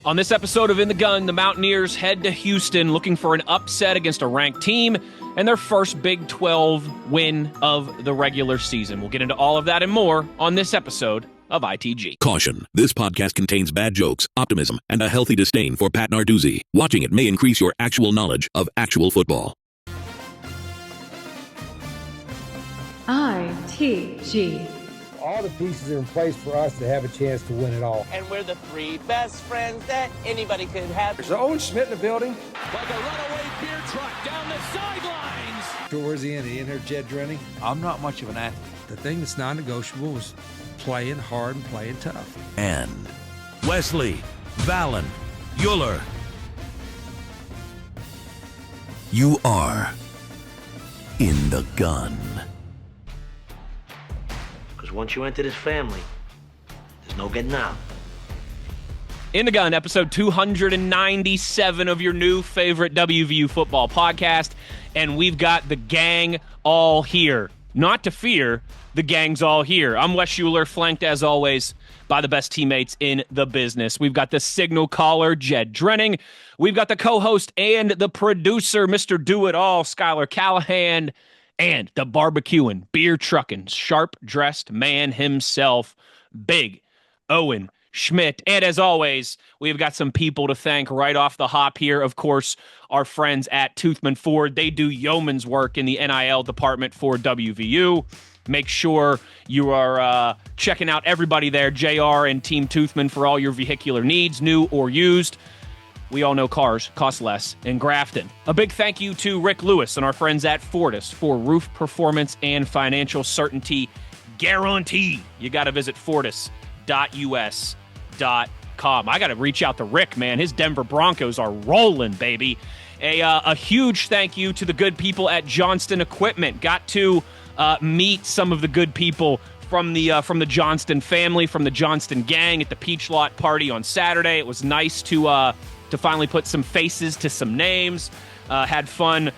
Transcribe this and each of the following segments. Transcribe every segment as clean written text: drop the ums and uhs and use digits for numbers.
On this episode of In the Gun, the Mountaineers head to Houston looking for an upset against a ranked team and their first Big 12 win of the regular season. We'll get into all of that and more on this episode of ITG. Caution, this podcast contains bad jokes, optimism, and a healthy disdain for Pat Narduzzi. Watching it may increase your actual knowledge of actual football. ITG. All the pieces are in place for us to have a chance to win it all. And we're the three best friends that anybody could have. There's Owen Schmitt in the building. Like a runaway beer truck down the sidelines. So where's he in? He in here, Jed Drenning? I'm not much of an athlete. The thing that's non-negotiable is playing hard and playing tough. And Wesley, Valen, Uhler. You are in the gun. Once you enter this family, there's no getting out. In the Gun, episode 297 of your new favorite WVU football podcast, and we've got the gang all here. Not to fear, the gang's all here. I'm Wes Uhler, flanked as always by the best teammates in the business. We've got the signal caller, Jed Drenning. We've got the co-host and the producer, Mr. Do-It-All, Schuyler Callihan. And the barbecuing, beer trucking, sharp-dressed man himself, Big Owen Schmitt. And as always, we've got some people to thank right off the hop here. Of course, our friends at Toothman Ford. They do yeoman's work in the NIL department for WVU. Make sure you are checking out everybody there, JR and Team Toothman, for all your vehicular needs, new or used. We all know cars cost less in Grafton. A big thank you to Rick Lewis and our friends at Fortis for roof performance and financial certainty guarantee. You got to visit fortis.us.com. I got to reach out to Rick, man. His Denver Broncos are rolling, baby. A huge thank you to the good people at Johnston Equipment. Got to meet some of the good people from the Johnston family, from the Johnston gang at the Peach Lot party on Saturday. It was nice to finally put some faces to some names. Had fun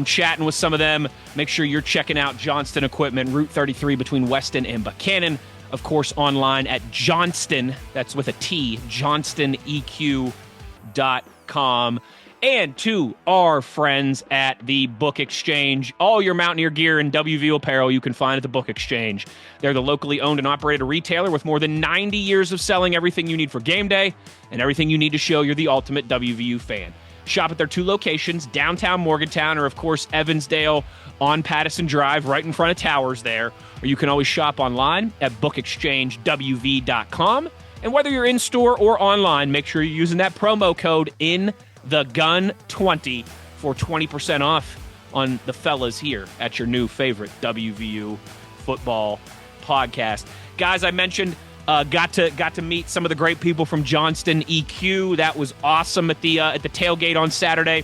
chatting with some of them. Make sure you're checking out Johnston Equipment, Route 33 between Weston and Buchanan. Of course, online at Johnston, that's with a T, JohnstonEQ.com. And to our friends at the Book Exchange. All your Mountaineer gear and WVU apparel you can find at the Book Exchange. They're the locally owned and operated retailer with more than 90 years of selling everything you need for game day and everything you need to show you're the ultimate WVU fan. Shop at their two locations, downtown Morgantown, or of course Evansdale on Pattison Drive, right in front of Towers there. Or you can always shop online at bookexchangewv.com. And whether you're in store or online, make sure you're using that promo code INTHEGUN20 for 20% off on the fellas here at your new favorite WVU football podcast. Guys, I mentioned got to meet some of the great people from Johnston EQ. That was awesome at the tailgate on Saturday.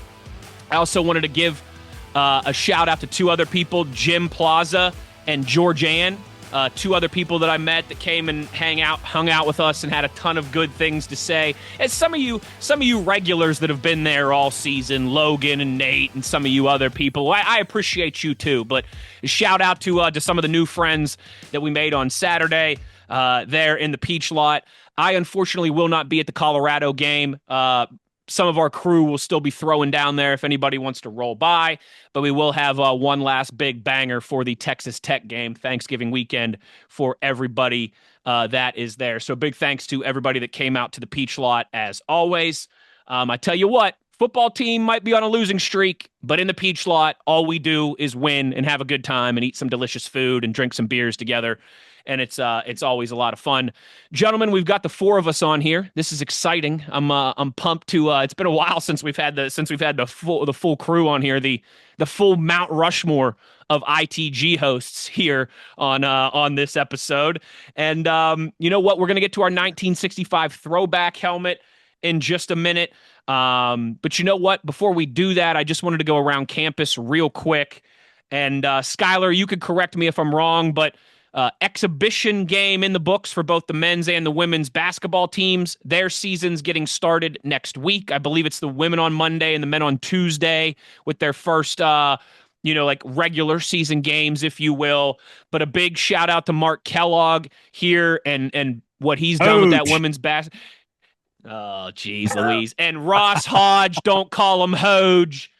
I also wanted to give a shout out to two other people, Jim Plaza and George Ann. Two other people that I met that came and hung out with us and had a ton of good things to say. And some of you regulars that have been there all season, Logan and Nate and some of you other people, I appreciate you too. But a shout out to some of the new friends that we made on Saturday there in the Peach Lot. I unfortunately will not be at the Colorado game. Some of our crew will still be throwing down there if anybody wants to roll by, but we will have one last big banger for the Texas Tech game, Thanksgiving weekend, for everybody that is there. So big thanks to everybody that came out to the Peach Lot as always. I tell you what, football team might be on a losing streak, but in the Peach Lot, all we do is win and have a good time and eat some delicious food and drink some beers together. And it's always a lot of fun. Gentlemen, we've got the four of us on here. This is exciting. I'm pumped to it's been a while since we've had the full crew on here, the full Mount Rushmore of ITG hosts here on this episode. And you know what? We're going to get to our 1965 throwback helmet in just a minute. But you know what? Before we do that, I just wanted to go around campus real quick. And Schuyler, you could correct me if I'm wrong, but exhibition game in the books for both the men's and the women's basketball teams. Their season's getting started next week. I believe it's the women on Monday and the men on Tuesday with their first, regular season games, if you will. But a big shout out to Mark Kellogg here and what he's done with that women's basketball. Oh, geez, Louise. And Ross Hodge, don't call him Hoge.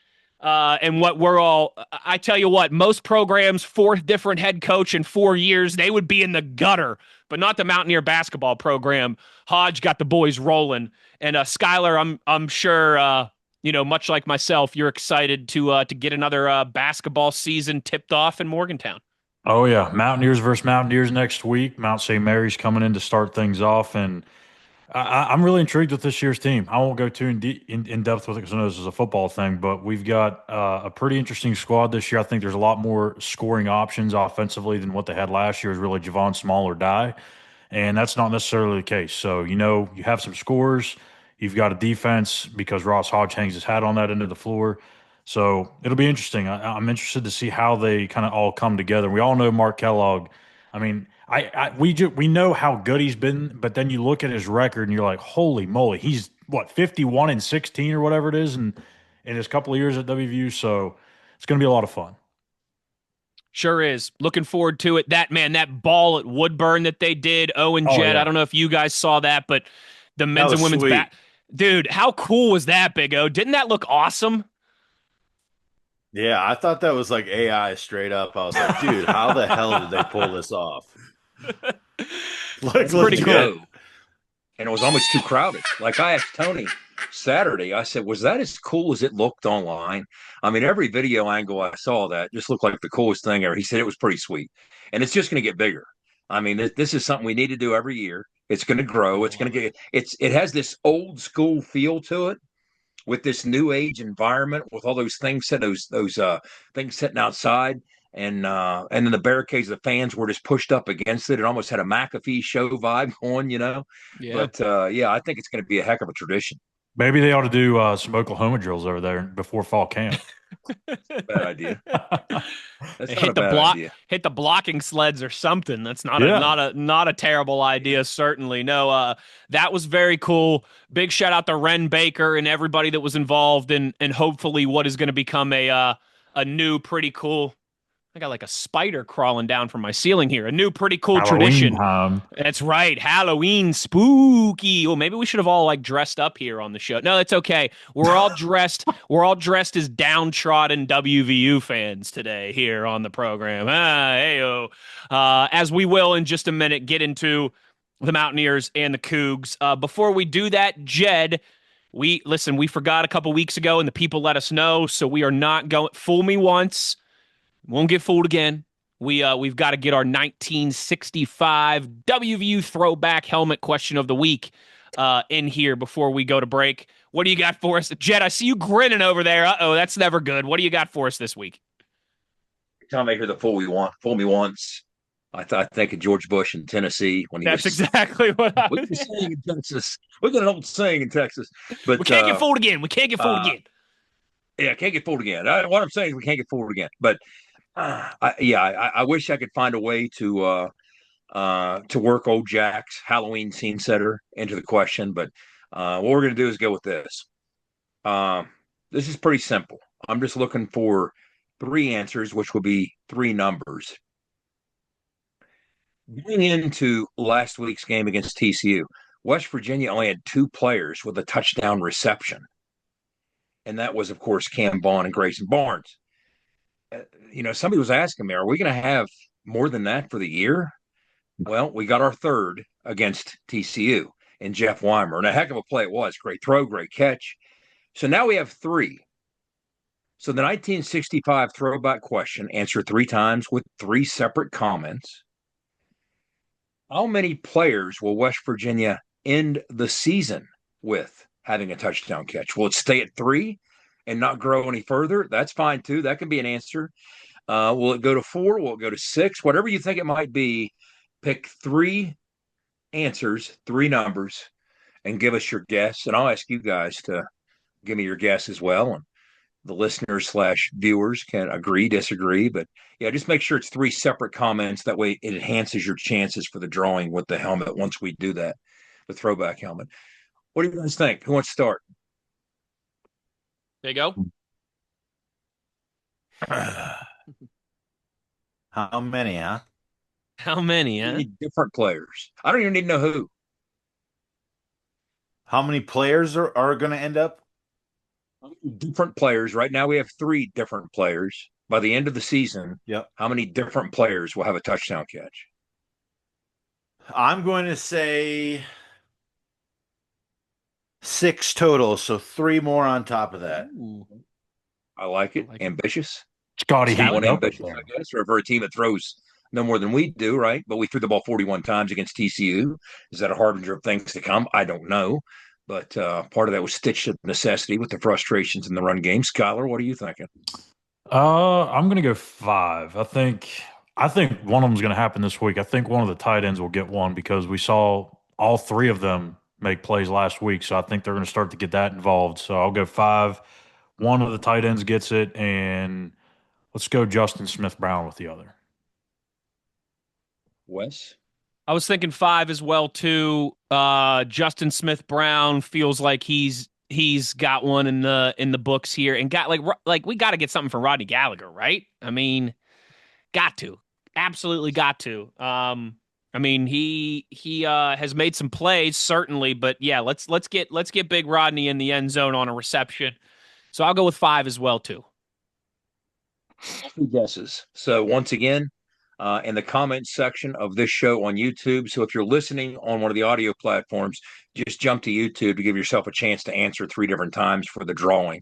And what we're all, I tell you what, most programs, fourth different head coach in 4 years, they would be in the gutter, but not the Mountaineer basketball program. Hodge got the boys rolling. And Schuyler, I'm sure, much like myself, you're excited to get another basketball season tipped off in Morgantown. Oh yeah, Mountaineers versus Mountaineers next week. Mount St. Mary's coming in to start things off, and I'm really intrigued with this year's team. I won't go too in depth with it because I know this is a football thing, but we've got a pretty interesting squad this year. I think there's a lot more scoring options offensively than what they had last year. Is really Javon Small or die, and that's not necessarily the case. So you have some scores. You've got a defense because Ross Hodge hangs his hat on that end of the floor. So it'll be interesting. I'm interested to see how they kind of all come together. We all know Mark Kellogg. I mean, we know how good he's been, but then you look at his record and you're like, holy moly, he's what 51-16 or whatever it is, in his couple of years at WVU. So it's going to be a lot of fun. Sure is. Looking forward to it. That ball at Woodburn that they did, Owen Jed. Yeah. I don't know if you guys saw that, but the men's and women's back. Dude, how cool was that, Big O? Didn't that look awesome? Yeah, I thought that was like AI straight up. I was like, dude, how the hell did they pull this off? That's pretty cool. And it was almost too crowded. Like I asked Tony Saturday, I said, was that as cool as it looked online? I mean, every video angle I saw that just looked like the coolest thing ever. He said it was pretty sweet. And it's just going to get bigger. I mean, this is something we need to do every year. It's going to grow. It's going to it has this old school feel to it, with this new age environment, with all those things set those things sitting outside, and then the barricades, the fans were just pushed up against it. It almost had a McAfee show vibe going, Yeah. But I think it's going to be a heck of a tradition. Maybe they ought to do some Oklahoma drills over there before fall camp. Bad idea. That's hit the blocking sleds or something. That's not a terrible idea. Certainly, no. That was very cool. Big shout out to Ren Baker and everybody that was involved, and hopefully what is going to become a new pretty cool. I got like a spider crawling down from my ceiling here. A new pretty cool Halloween tradition. Time. That's right. Halloween spooky. Well, maybe we should have all like dressed up here on the show. No, that's okay. We're all dressed. We're all dressed as downtrodden WVU fans today here on the program. Heyo. As we will in just a minute get into the Mountaineers and the Cougs. Before we do that, Jed, we forgot a couple weeks ago and the people let us know, so we are not going. Fool me once. Won't get fooled again. We've got to get our 1965 WVU throwback helmet question of the week in here before we go to break. What do you got for us? Jed, I see you grinning over there. Uh-oh, that's never good. What do you got for us this week? Time I hear the fool me once. I think of George Bush in Tennessee when he That's exactly what I was saying in Texas. We got an old saying in Texas. But we can't get fooled again. We can't get fooled again. Yeah, can't get fooled again. What I'm saying is we can't get fooled again. But I wish I could find a way to work old Jack's Halloween scene setter into the question, but what we're going to do is go with this. This is pretty simple. I'm just looking for 3 answers, which will be 3 numbers. Going into last week's game against TCU, West Virginia only had 2 players with a touchdown reception, and that was, of course, Cam Bond and Grayson Barnes. Somebody was asking me, are we going to have more than that for the year? Well, we got our 3rd against TCU and Jeff Weimer. And a heck of a play it was. Great throw, great catch. So now we have 3. So the 1965 throwback question, answered 3 times with 3 separate comments. How many players will West Virginia end the season with having a touchdown catch? Will it stay at 3? And not grow any further? That's fine too. That can be an answer. Will it go to 4? Will it go to 6? Whatever you think it might be, pick 3 answers, 3 numbers, and give us your guess. And I'll ask you guys to give me your guess as well. And the listeners / viewers can agree, disagree. But yeah, just make sure it's 3 separate comments. That way it enhances your chances for the drawing with the helmet once we do that, the throwback helmet. What do you guys think? Who wants to start? There you go. How many, huh? How many, huh? Different players. I don't even need to know who. How many players are going to end up? Different players. Right now we have 3 different players. By the end of the season, how many different players will have a touchdown catch? I'm going to say 6 total, so 3 more on top of that. Ooh. I like it. Ambitious. Scotty Fox, ambitious, I guess, or for a team that throws no more than we do, right? But we threw the ball 41 times against TCU. Is that a harbinger of things to come? I don't know. But part of that was stitched of necessity with the frustrations in the run game. Schuyler, what are you thinking? I'm going to go 5. I think one of them is going to happen this week. I think one of the tight ends will get one because we saw all 3 of them make plays last week. So I think they're going to start to get that involved. So I'll go 5. One of the tight ends gets it, and let's go Justin Smith-Brown with the other. Wes? I was thinking 5 as well, too. Justin Smith-Brown feels like he's got one in the books here, and got like we got to get something for Rodney Gallagher, right? I mean, got to, absolutely got to. I mean, he has made some plays certainly, but yeah, let's get Big Rodney in the end zone on a reception. So I'll go with 5 as well too. 2 guesses. So once again, in the comments section of this show on YouTube. So if you're listening on one of the audio platforms, just jump to YouTube to give yourself a chance to answer 3 different times for the drawing.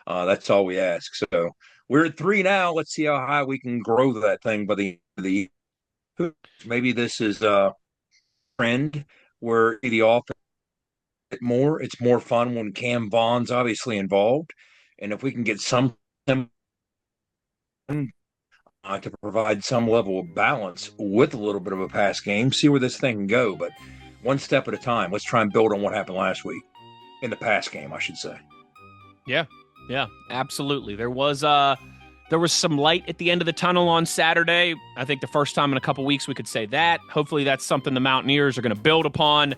That's all we ask. So we're at 3 now. Let's see how high we can grow that thing by the end of the year. Maybe this is a trend where the offense it's more fun when Cam Vaughn's obviously involved. And if we can get some to provide some level of balance with a little bit of a pass game, see where this thing can go. But one step at a time. Let's try and build on what happened last week in the pass game, I should say. Yeah, absolutely. There was some light at the end of the tunnel on Saturday. I think the first time in a couple weeks we could say that. Hopefully that's something the Mountaineers are going to build upon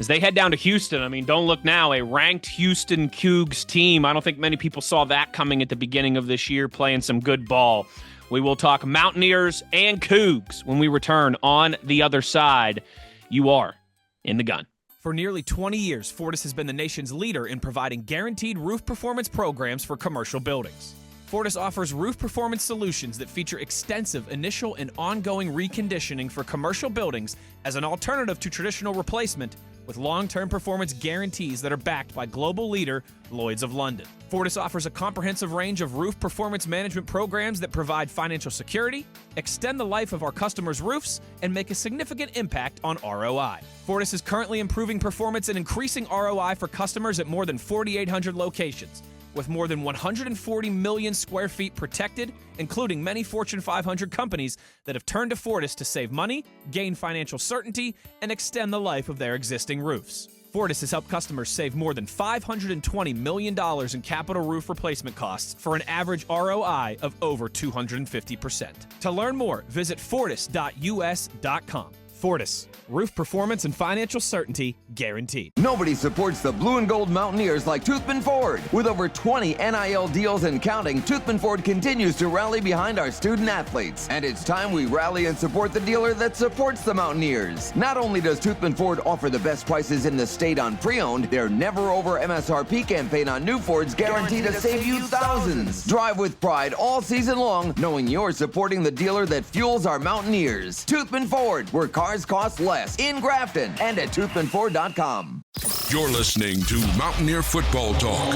as they head down to Houston. I mean, don't look now, a ranked Houston Cougs team. I don't think many people saw that coming at the beginning of this year, playing some good ball. We will talk Mountaineers and Cougs when we return on the other side. You are in the gun. For nearly 20 years, Fortis has been the nation's leader in providing guaranteed roof performance programs for commercial buildings. Fortis offers roof performance solutions that feature extensive initial and ongoing reconditioning for commercial buildings as an alternative to traditional replacement, with long-term performance guarantees that are backed by global leader Lloyd's of London. Fortis offers a comprehensive range of roof performance management programs that provide financial security, extend the life of our customers' roofs, and make a significant impact on ROI. Fortis is currently improving performance and increasing ROI for customers at more than 4,800 locations, with more than 140 million square feet protected, including many Fortune 500 companies that have turned to Fortis to save money, gain financial certainty, and extend the life of their existing roofs. Fortis has helped customers save more than $520 million in capital roof replacement costs for an average ROI of over 250%. To learn more, visit fortis.us.com. Fortis, roof performance and financial certainty guaranteed. Nobody supports the blue and gold Mountaineers like Toothman Ford. With over 20 NIL deals and counting, Toothman Ford continues to rally behind our student athletes. And it's time we rally and support the dealer that supports the Mountaineers. Not only does Toothman Ford offer the best prices in the state on pre-owned, their never over MSRP campaign on new Fords guaranteed to save you thousands. Drive with pride all season long, knowing you're supporting the dealer that fuels our Mountaineers. Toothman Ford, where cars cost less, in Grafton and at toothmanford.com. You're listening to Mountaineer Football Talk.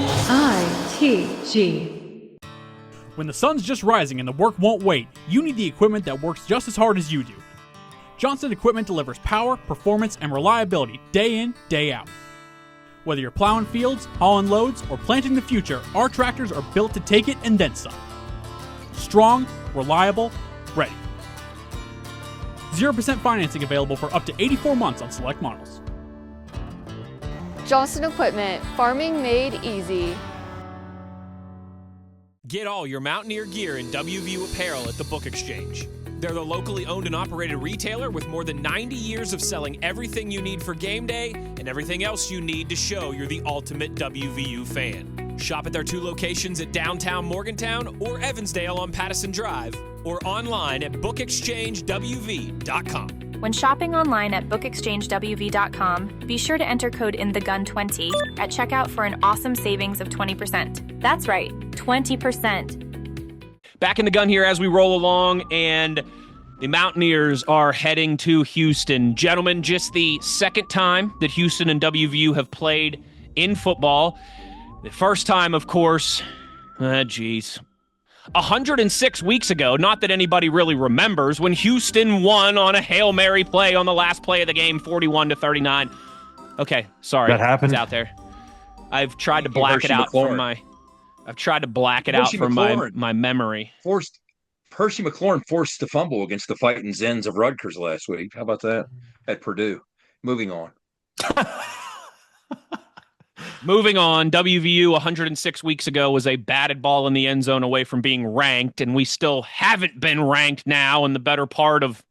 ITG. When the sun's just rising and the work won't wait, you need the equipment that works just as hard as you do. Johnson Equipment delivers power, performance, and reliability day in, day out. Whether you're plowing fields, hauling loads, or planting the future, our tractors are built to take it and then some. Strong, reliable, ready. 0% financing available for up to 84 months on select models. Johnson Equipment, farming made easy. Get all your Mountaineer gear in WVU apparel at the Book Exchange. They're the locally owned and operated retailer with more than 90 years of selling everything you need for game day and everything else you need to show you're the ultimate WVU fan. Shop at their 2 locations at downtown Morgantown or Evansdale on Pattison Drive, or online at bookexchangewv.com. When shopping online at bookexchangewv.com, be sure to enter code INTHEGUN20 at checkout for an awesome savings of 20%. That's right, 20%. Back in the gun here as we roll along, and the Mountaineers are heading to Houston. Gentlemen, just the second time that Houston and WVU have played in football. The first time, of course, 106 weeks ago, not that anybody really remembers, when Houston won on a Hail Mary play on the last play of the game, 41-39. Okay, sorry. That happened? It's out there. I've tried to black it out from my memory. Percy McLaurin forced the fumble against the Fighting Zens of Rutgers last week. How about that? At Purdue. Moving on. Moving on, WVU 106 weeks ago was a batted ball in the end zone away from being ranked, and we still haven't been ranked now in the better part of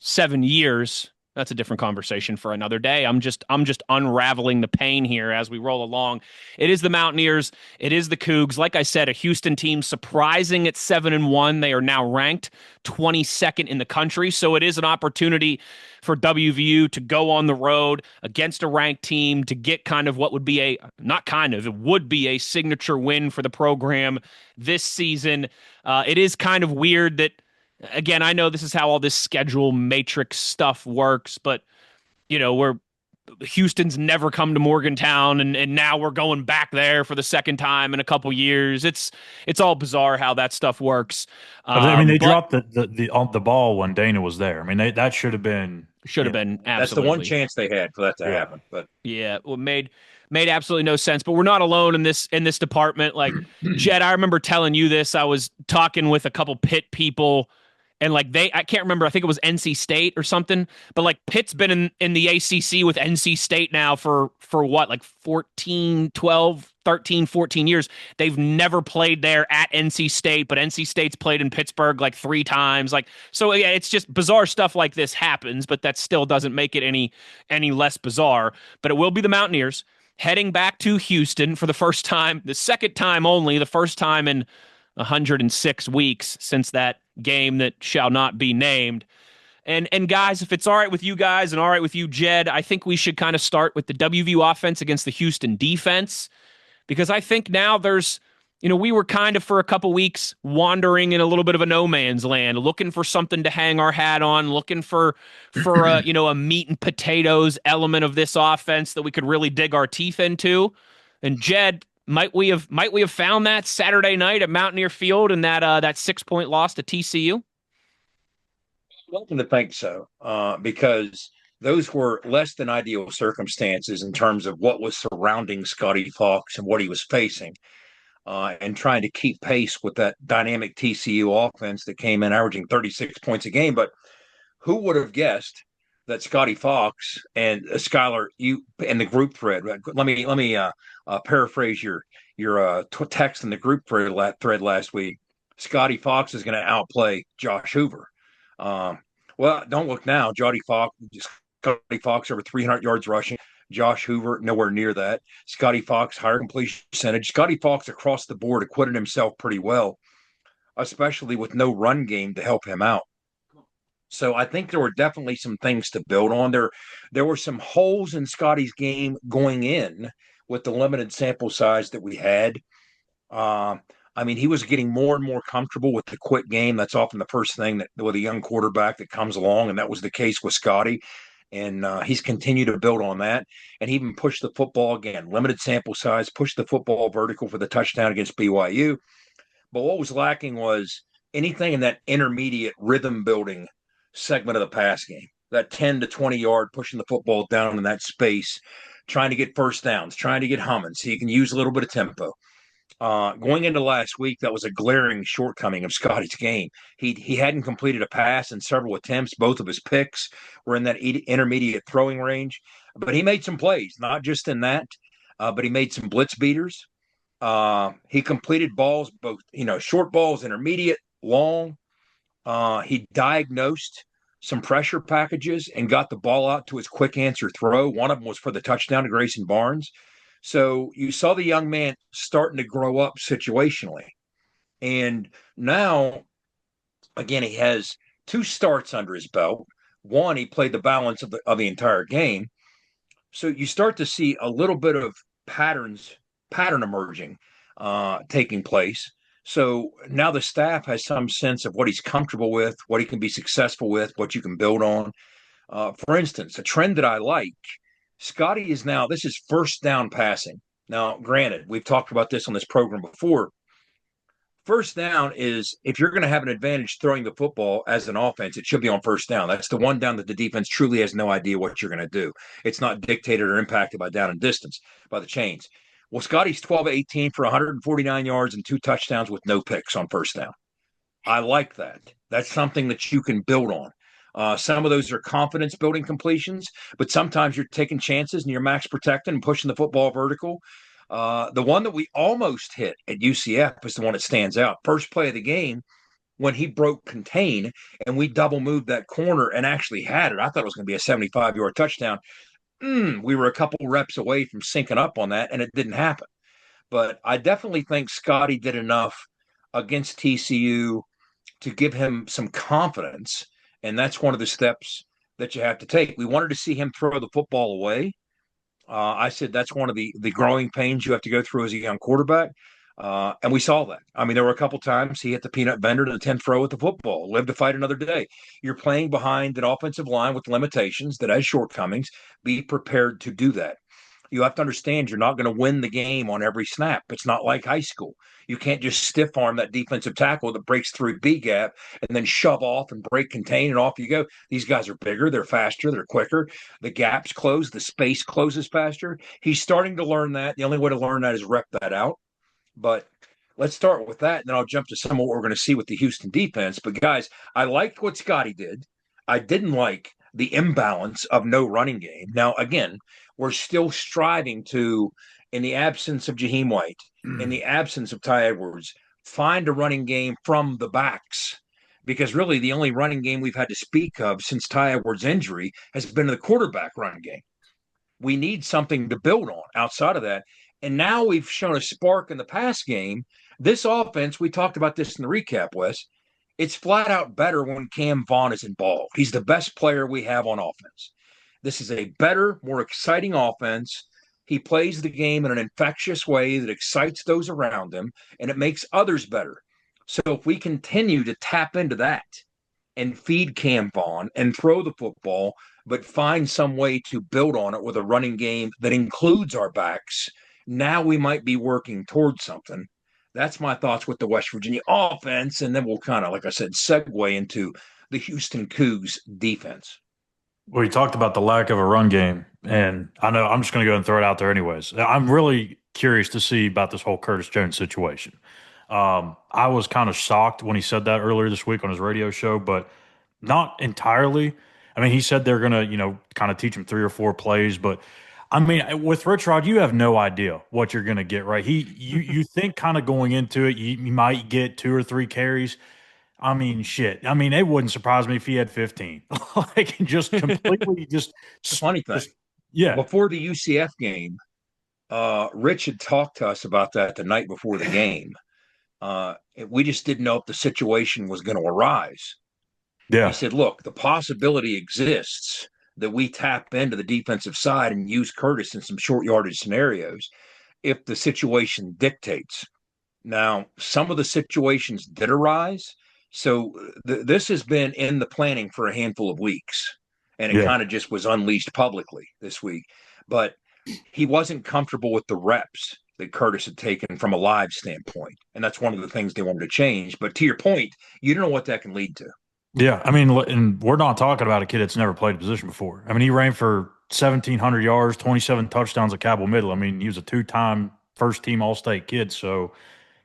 7 years. That's a different conversation for another day. I'm just unraveling the pain here as we roll along. It is the Mountaineers. It is the Cougs. Like I said, a Houston team surprising at 7-1. They are now ranked 22nd in the country. So it is an opportunity for WVU to go on the road against a ranked team to get kind of what would be it would be a signature win for the program this season. It is kind of weird that, again, I know this is how all this schedule matrix stuff works, but, Houston's never come to Morgantown, and now we're going back there for the second time in a couple years. It's all bizarre how that stuff works. They dropped the ball when Dana was there. I mean, that should have been absolutely. That's the one chance they had for that to happen. But made absolutely no sense. But we're not alone in this department. Like, Jed, I remember telling you this. I was talking with a couple Pitt people. And I can't remember, I think it was NC State or something, but Pitt's been in the ACC with NC State now for what, 13, 14 years. They've never played there at NC State, but NC State's played in Pittsburgh 3 times. So yeah, it's just bizarre stuff like this happens, but that still doesn't make it any less bizarre. But it will be the Mountaineers heading back to Houston for the first time, the second time only, the first time in 106 weeks since that game that shall not be named. And guys, if it's all right with you guys and all right with you, Jed, I think we should kind of start with the WVU offense against the Houston defense, because I think now there's, we were kind of for a couple weeks wandering in a little bit of a no man's land, looking for something to hang our hat on, looking for a meat and potatoes element of this offense that we could really dig our teeth into. And Jed, might we have found that Saturday night at Mountaineer Field in that 6-point loss to TCU? I'm welcome to think so, because those were less than ideal circumstances in terms of what was surrounding Scotty Fox and what he was facing, and trying to keep pace with that dynamic TCU offense that came in averaging 36 points a game. But who would have guessed that Scotty Fox and Schuyler, you in the group thread? Let me paraphrase your text in the group thread last week. Scotty Fox is going to outplay Josh Hoover. Well, don't look now. Scotty Fox over 300 yards rushing. Josh Hoover nowhere near that. Scotty Fox higher completion percentage. Scotty Fox across the board acquitted himself pretty well, especially with no run game to help him out. So I think there were definitely some things to build on. There were some holes in Scotty's game going in with the limited sample size that we had. He was getting more and more comfortable with the quick game. That's often the first thing that with a young quarterback that comes along, and that was the case with Scotty. And he's continued to build on that. And he even pushed the football again, limited sample size, pushed the football vertical for the touchdown against BYU. But what was lacking was anything in that intermediate rhythm building segment of the pass game, that 10 to 20 yard pushing the football down in that space, trying to get first downs, trying to get humming so you can use a little bit of tempo. Going into last week, that was a glaring shortcoming of Scotty's game. He hadn't completed a pass in several attempts. Both of his picks were in that intermediate throwing range, but he made some plays, not just in that, but he made some blitz beaters. He completed balls, both short balls, intermediate, long. He diagnosed some pressure packages and got the ball out to his quick answer throw. One of them was for the touchdown to Grayson Barnes. So you saw the young man starting to grow up situationally. And now, again, he has 2 starts under his belt, One, he played the balance of the entire game. So you start to see a little bit of pattern emerging, taking place. So now the staff has some sense of what he's comfortable with, what he can be successful with, what you can build on. For instance, a trend that I like, Scotty is now, this is first down passing. Now, granted, we've talked about this on this program before. First down is, if you're going to have an advantage throwing the football as an offense, it should be on first down. That's the one down that the defense truly has no idea what you're going to do. It's not dictated or impacted by down and distance, by the chains. Well, Scotty's 12-18 for 149 yards and 2 touchdowns with no picks on first down. I like that. That's something that you can build on. Some of those are confidence building completions, but sometimes you're taking chances and you're max protecting and pushing the football vertical. The one that we almost hit at UCF is the one that stands out. First play of the game, when he broke contain and we double moved that corner and actually had it. I thought it was going to be a 75-yard touchdown. We were a couple reps away from syncing up on that, and it didn't happen. But I definitely think Scotty did enough against TCU to give him some confidence, and that's one of the steps that you have to take. We wanted to see him throw the football away. I said that's one of the growing pains you have to go through as a young quarterback. And we saw that. I mean, there were a couple times he hit the peanut vendor to the 10th throw with the football, live to fight another day. You're playing behind an offensive line with limitations that has shortcomings. Be prepared to do that. You have to understand you're not going to win the game on every snap. It's not like high school. You can't just stiff arm that defensive tackle that breaks through B gap and then shove off and break contain and off you go. These guys are bigger, they're faster, they're quicker. The gaps close, the space closes faster. He's starting to learn that. The only way to learn that is rep that out. But let's start with that, and then I'll jump to some of what we're going to see with the Houston defense. But guys, I liked what Scotty did. I didn't like the imbalance of no running game. Now, again, we're still striving to, in the absence of Jaheim White, in the absence of Ty Edwards, find a running game from the backs. Because really the only running game we've had to speak of since Ty Edwards' injury has been the quarterback run game. We need something to build on outside of that. And now we've shown a spark in the pass game. This offense, we talked about this in the recap, Wes, it's flat out better when Cam Vaughn is involved. He's the best player we have on offense. This is a better, more exciting offense. He plays the game in an infectious way that excites those around him, and it makes others better. So if we continue to tap into that and feed Cam Vaughn and throw the football, but find some way to build on it with a running game that includes our backs, now we might be working towards something. That's my thoughts with the West Virginia offense, and then we'll kind of, like I said, segue into the Houston Cougs defense. Well, you talked about the lack of a run game, and I know I'm just going to go and throw it out there anyways. I'm really curious to see about this whole Curtis Jones situation. I was kind of shocked when he said that earlier this week on his radio show, but not entirely. I mean, he said they're going to, kind of teach him 3 or 4 plays, but I mean, with Rich Rod, you have no idea what you're going to get, right? You think kind of going into it, you might get 2 or 3 carries. I mean, shit. I mean, it wouldn't surprise me if he had 15. Like, just completely just – The funny thing. Yeah. Before the UCF game, Rich had talked to us about that the night before the game. We just didn't know if the situation was going to arise. Yeah. He said, look, the possibility exists that we tap into the defensive side and use Curtis in some short yardage scenarios if the situation dictates. Now, some of the situations did arise. So this has been in the planning for a handful of weeks, and it kind of just was unleashed publicly this week. But he wasn't comfortable with the reps that Curtis had taken from a live standpoint, and that's one of the things they wanted to change. But to your point, you don't know what that can lead to. Yeah, I mean, and we're not talking about a kid that's never played a position before. I mean, he ran for 1,700 yards, 27 touchdowns at Cabell Middle. I mean, he was a 2-time first-team All-State kid, so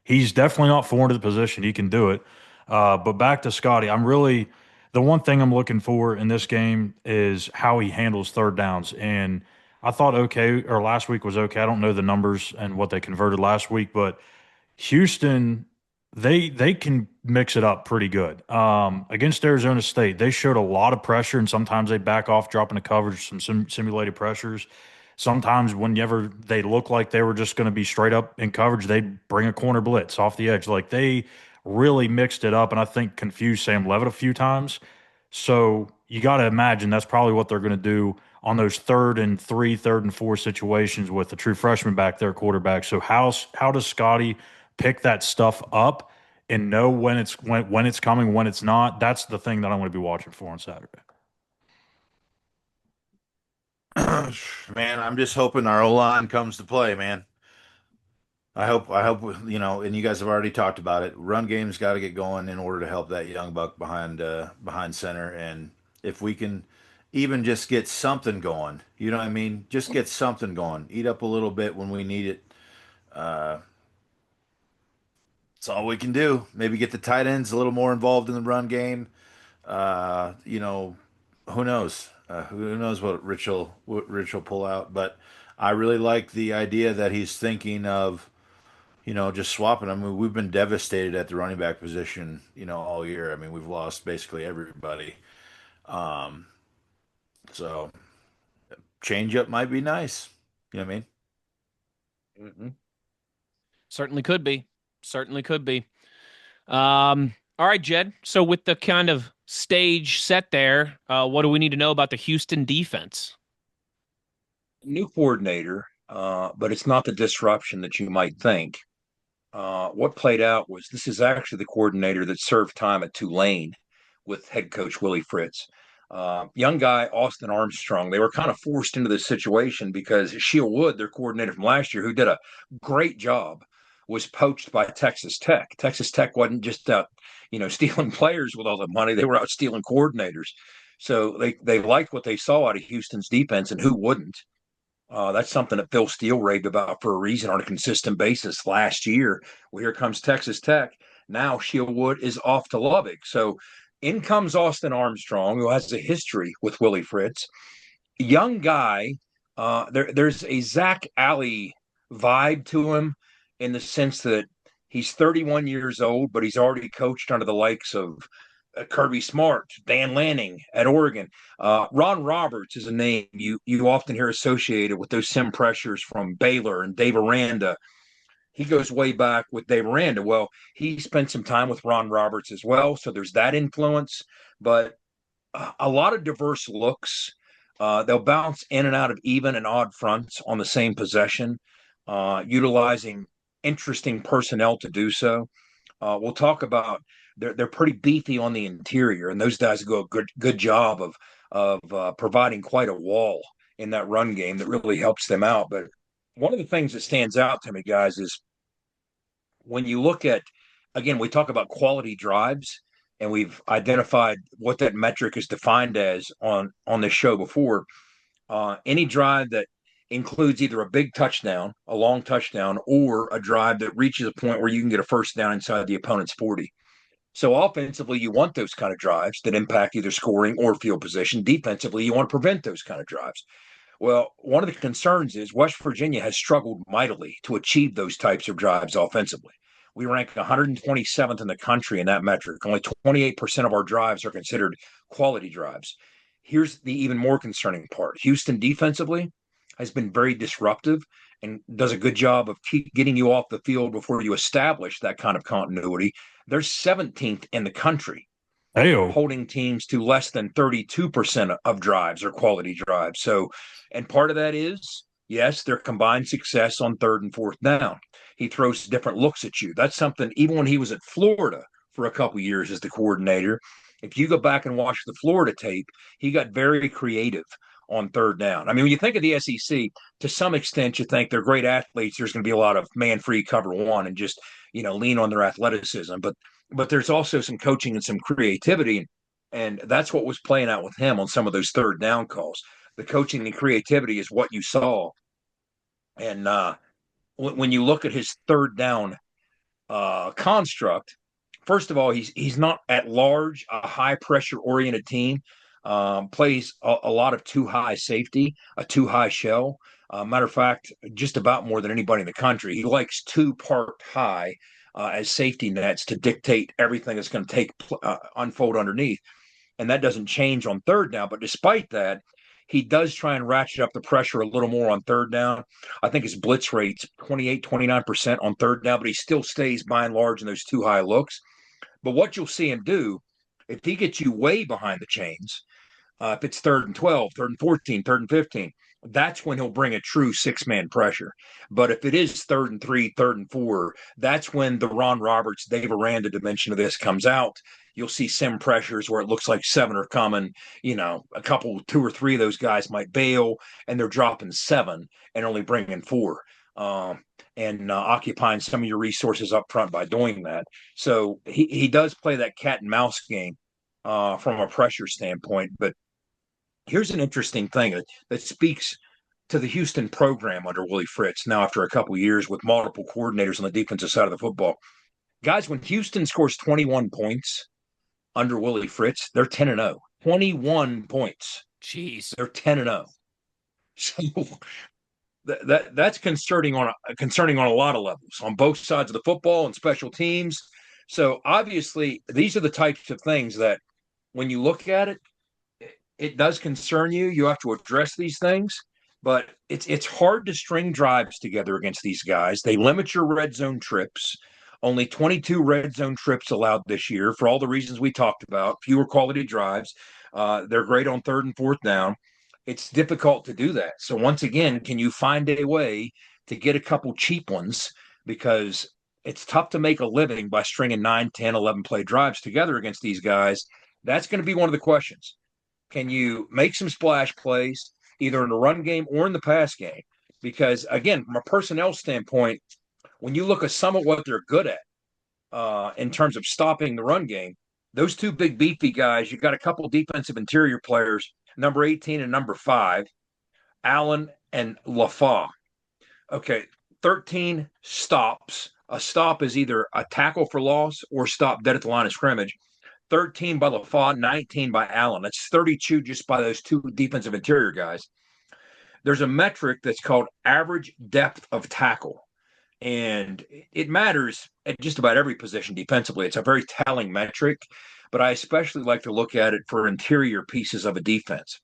he's definitely not foreign to the position. He can do it. But back to Scotty, the one thing I'm looking for in this game is how he handles third downs. And I thought last week was okay. I don't know the numbers and what they converted last week, but Houston – They can mix it up pretty good. Against Arizona State, they showed a lot of pressure, and sometimes they back off, dropping the coverage, some simulated pressures. Sometimes whenever they look like they were just going to be straight up in coverage, they'd bring a corner blitz off the edge. Like, they really mixed it up, and I think confused Sam Levitt a few times. So you got to imagine that's probably what they're going to do on those 3rd and 3, 3rd and 4 situations with the true freshman back there, quarterback. So how does Scotty pick that stuff up and know when it's coming, when it's not? That's the thing that I'm going to be watching for on Saturday. Man, I'm just hoping our O-line comes to play, man. I hope, and you guys have already talked about it. Run game's got to get going in order to help that young buck behind center. And if we can even just get something going, you know what I mean? Just get something going. Eat up a little bit when we need it. That's all we can do. Maybe get the tight ends a little more involved in the run game. Who knows? Who knows what Rich will pull out? But I really like the idea that he's thinking of, just swapping. I mean, we've been devastated at the running back position, all year. I mean, we've lost basically everybody. So change up might be nice. You know what I mean? Mm-hmm. Certainly could be. Certainly could be. All right, Jed. So with the kind of stage set there, what do we need to know about the Houston defense? New coordinator, but it's not the disruption that you might think. What played out was this is actually the coordinator that served time at Tulane with head coach Willie Fritz. Young guy, Austin Armstrong, they were kind of forced into this situation because Sheil Wood, their coordinator from last year, who did a great job, was poached by Texas Tech. Texas Tech wasn't just out, stealing players with all the money. They were out stealing coordinators. So they liked what they saw out of Houston's defense, and who wouldn't? That's something that Phil Steele raved about for a reason on a consistent basis last year. Well, here comes Texas Tech. Now Sheil Wood is off to Lubbock. So in comes Austin Armstrong, who has a history with Willie Fritz. Young guy. There's a Zach Alley vibe to him in the sense that he's 31 years old, but he's already coached under the likes of Kirby Smart, Dan Lanning at Oregon. Ron Roberts is a name you often hear associated with those sim pressures from Baylor and Dave Aranda. He goes way back with Dave Aranda. Well, he spent some time with Ron Roberts as well, so there's that influence. But a lot of diverse looks. They'll bounce in and out of even and odd fronts on the same possession, utilizing interesting personnel to do so. We'll talk about they're pretty beefy on the interior, and those guys do a good job of providing quite a wall in that run game that really helps them out. But one of the things that stands out to me, guys, is when you look at, again, we talk about quality drives, and we've identified what that metric is defined as on this show before. Any drive that includes either a big touchdown, a long touchdown, or a drive that reaches a point where you can get a first down inside the opponent's 40. So offensively, you want those kind of drives that impact either scoring or field position. Defensively, you want to prevent those kind of drives. Well, one of the concerns is West Virginia has struggled mightily to achieve those types of drives offensively. We rank 127th in the country in that metric. Only 28% of our drives are considered quality drives. Here's the even more concerning part. Houston defensively has been very disruptive and does a good job of keep getting you off the field before you establish that kind of continuity. They're 17th in the country, holding teams to less than 32% of drives or quality drives. So, and part of that is, yes, their combined success on 3rd and 4th down. He throws different looks at you. That's something, even when he was at Florida for a couple years as the coordinator, if you go back and watch the Florida tape, he got very creative on 3rd down. I mean, when you think of the SEC, to some extent, you think they're great athletes. There's going to be a lot of man-free cover one and just, lean on their athleticism. But there's also some coaching and some creativity. And that's what was playing out with him on some of those 3rd down calls. The coaching and creativity is what you saw. And when you look at his 3rd down construct, first of all, he's not at large a high-pressure oriented team. Plays a lot of too high safety, a too high shell. Matter of fact, just about more than anybody in the country. He likes 2 parked high as safety nets to dictate everything that's going to unfold underneath. And that doesn't change on 3rd down. But despite that, he does try and ratchet up the pressure a little more on 3rd down. I think his blitz rate's 28, 29% on 3rd down, but he still stays by and large in those too high looks. But what you'll see him do If he gets you way behind the chains, if it's 3rd and 12, 3rd and 14, 3rd and 15, that's when he'll bring a true 6-man pressure. But if it is 3rd and 3, 3rd and 4, that's when the Ron Roberts, Dave Aranda dimension of this comes out. You'll see sim pressures where it looks like 7 are coming. A couple, 2 or 3 of those guys might bail, and they're dropping 7 and only bringing 4. And occupying some of your resources up front by doing that. So he does play that cat and mouse game from a pressure standpoint. But here's an interesting thing that speaks to the Houston program under Willie Fritz now after a couple of years with multiple coordinators on the defensive side of the football. Guys, when Houston scores 21 points under Willie Fritz, they're 10-0. 21 points. Jeez. They're 10-0. So that's concerning on a lot of levels on both sides of the football and special teams. So obviously, these are the types of things that when you look at it, it does concern you. You have to address these things, but it's hard to string drives together against these guys. They limit your red zone trips. Only 22 red zone trips allowed this year for all the reasons we talked about. Fewer quality drives. They're great on 3rd and 4th down. It's difficult to do that. So once again, can you find a way to get a couple cheap ones? Because it's tough to make a living by stringing 9, 10, 11 play drives together against these guys. That's going to be one of the questions. Can you make some splash plays either in the run game or in the pass game? Because again, from a personnel standpoint, when you look at some of what they're good at in terms of stopping the run game, those 2 big beefy guys, you've got a couple defensive interior players, number 18 and number 5, Allen and LaFau. Okay, 13 stops. A stop is either a tackle for loss or stop dead at the line of scrimmage. 13 by LaFau, 19 by Allen. That's 32 just by those 2 defensive interior guys. There's a metric that's called average depth of tackle, and it matters at just about every position defensively. It's a very telling metric, but I especially like to look at it for interior pieces of a defense.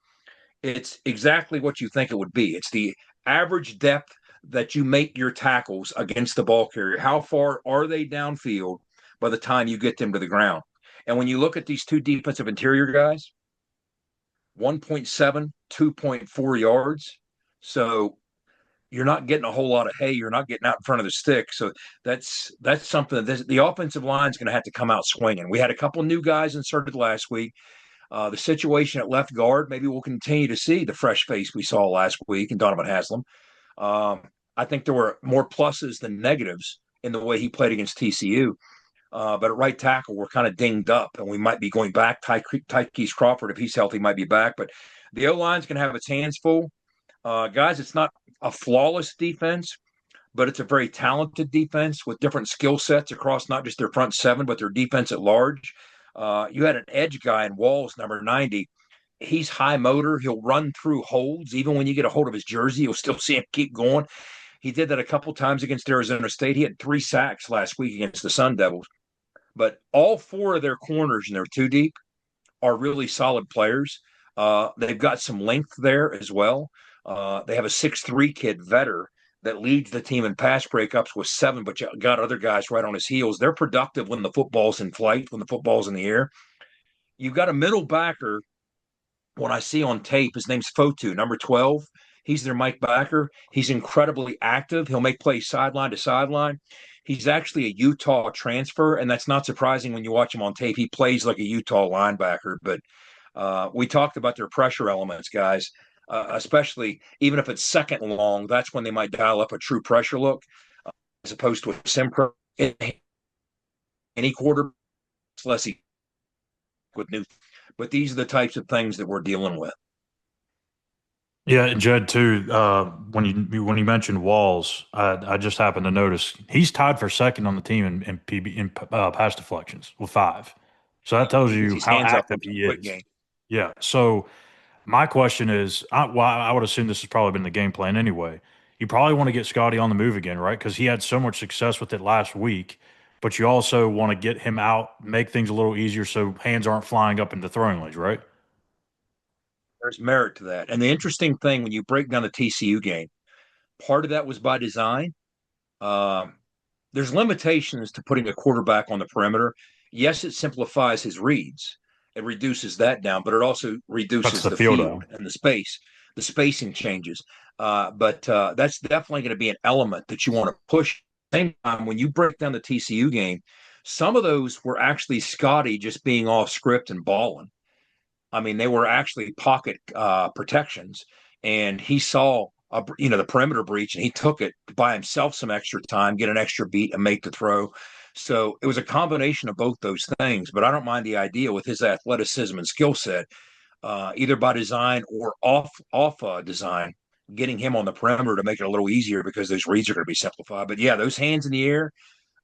It's exactly what you think it would be. It's the average depth that you make your tackles against the ball carrier. How far are they downfield by the time you get them to the ground? And when you look at these 2 defensive interior guys, 1.7, 2.4 yards. So you're not getting a whole lot of hay. You're not getting out in front of the stick. So that's something that the offensive line is going to have to come out swinging. We had a couple new guys inserted last week. The situation at left guard, maybe we'll continue to see the fresh face we saw last week in Donovan Haslam. I think there were more pluses than negatives in the way he played against TCU. But at right tackle, we're kind of dinged up, and we might be going back. Tykees Crawford, if he's healthy, might be back. But the O-line's going to have its hands full. Guys, it's not a flawless defense, but it's a very talented defense with different skill sets across not just their front 7, but their defense at large. You had an edge guy in Walls, number 90. He's high motor. He'll run through holds. Even when you get a hold of his jersey, you'll still see him keep going. He did that a couple times against Arizona State. He had 3 sacks last week against the Sun Devils. But all 4 of their corners, and they're 2 deep, are really solid players. They've got some length there as well. They have a 6'3" kid, Vetter, that leads the team in pass breakups with 7, but you got other guys right on his heels. They're productive when the football's in flight, when the football's in the air. You've got a middle backer, when I see on tape, his name's Fotu, number 12. He's their Mike backer. He's incredibly active. He'll make plays sideline to sideline. He's actually a Utah transfer, and that's not surprising when you watch him on tape. He plays like a Utah linebacker, but we talked about their pressure elements, guys, especially even if it's second and long, that's when they might dial up a true pressure look as opposed to a sim any quarter, less with new. But these are the types of things that we're dealing with. Yeah, and Jed too. When you mentioned Walls, I just happened to notice he's tied for second on the team in pass deflections with 5. So that tells you how active he is. Yeah. So my question is, I would assume this has probably been the game plan anyway. You probably want to get Scotty on the move again, right? Because he had so much success with it last week. But you also want to get him out, make things a little easier so hands aren't flying up into throwing lanes, right? There's merit to that. And the interesting thing, when you break down the TCU game, part of that was by design. There's limitations to putting a quarterback on the perimeter. Yes, it simplifies his reads, It reduces that down, but it also reduces the the field field and the space. The spacing changes. But that's definitely going to be an element that you want to push. At the same time, when you break down the TCU game, some of those were actually Scotty just being off script and balling. I mean, they were actually pocket protections, and he saw the perimeter breach, and he took it to buy himself some extra time, get an extra beat, and make the throw. So it was a combination of both those things. But I don't mind the idea with his athleticism and skill set, either by design or off design, getting him on the perimeter to make it a little easier because those reads are going to be simplified. But yeah, those hands in the air.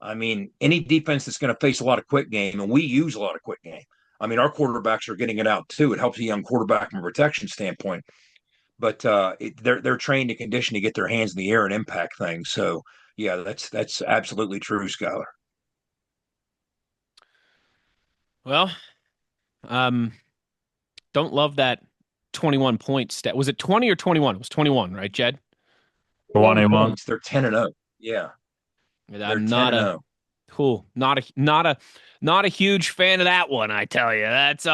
I mean, any defense that's going to face a lot of quick game, and we use a lot of quick game. I mean, our quarterbacks are getting it out too. It helps a young quarterback from a protection standpoint. But they're trained and conditioned to get their hands in the air and impact things. So yeah, that's absolutely true, Schuyler. Well, don't love that 21 point stat. Was it 20 or 21? It was 21, right, Jed? 21. They're 10-0. Yeah. I'm not a huge fan of that one, I tell you. That's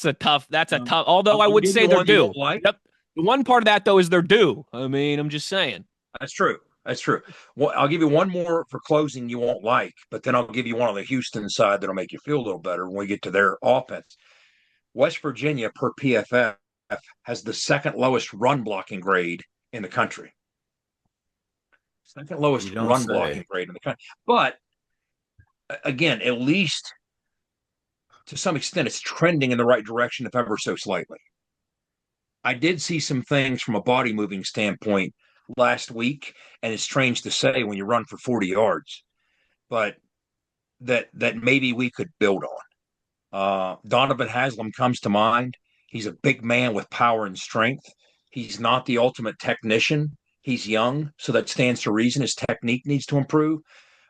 a tough, although I would say they're due. Like. Yep. The one part of that though is they're due. I mean, I'm just saying. That's true. Well, I'll give you one more for closing you won't like, but then I'll give you one on the Houston side that'll make you feel a little better when we get to their offense. West Virginia per PFF has the second lowest run blocking grade in the country. Second lowest run blocking grade in the country. But again, at least to some extent, it's trending in the right direction, if ever so slightly. I did see some things from a body moving standpoint last week, and it's strange to say when you run for 40 yards, but that maybe we could build on. Donovan Haslam comes to mind. He's a big man with power and strength. He's not the ultimate technician. He's young, so that stands to reason. His technique needs to improve.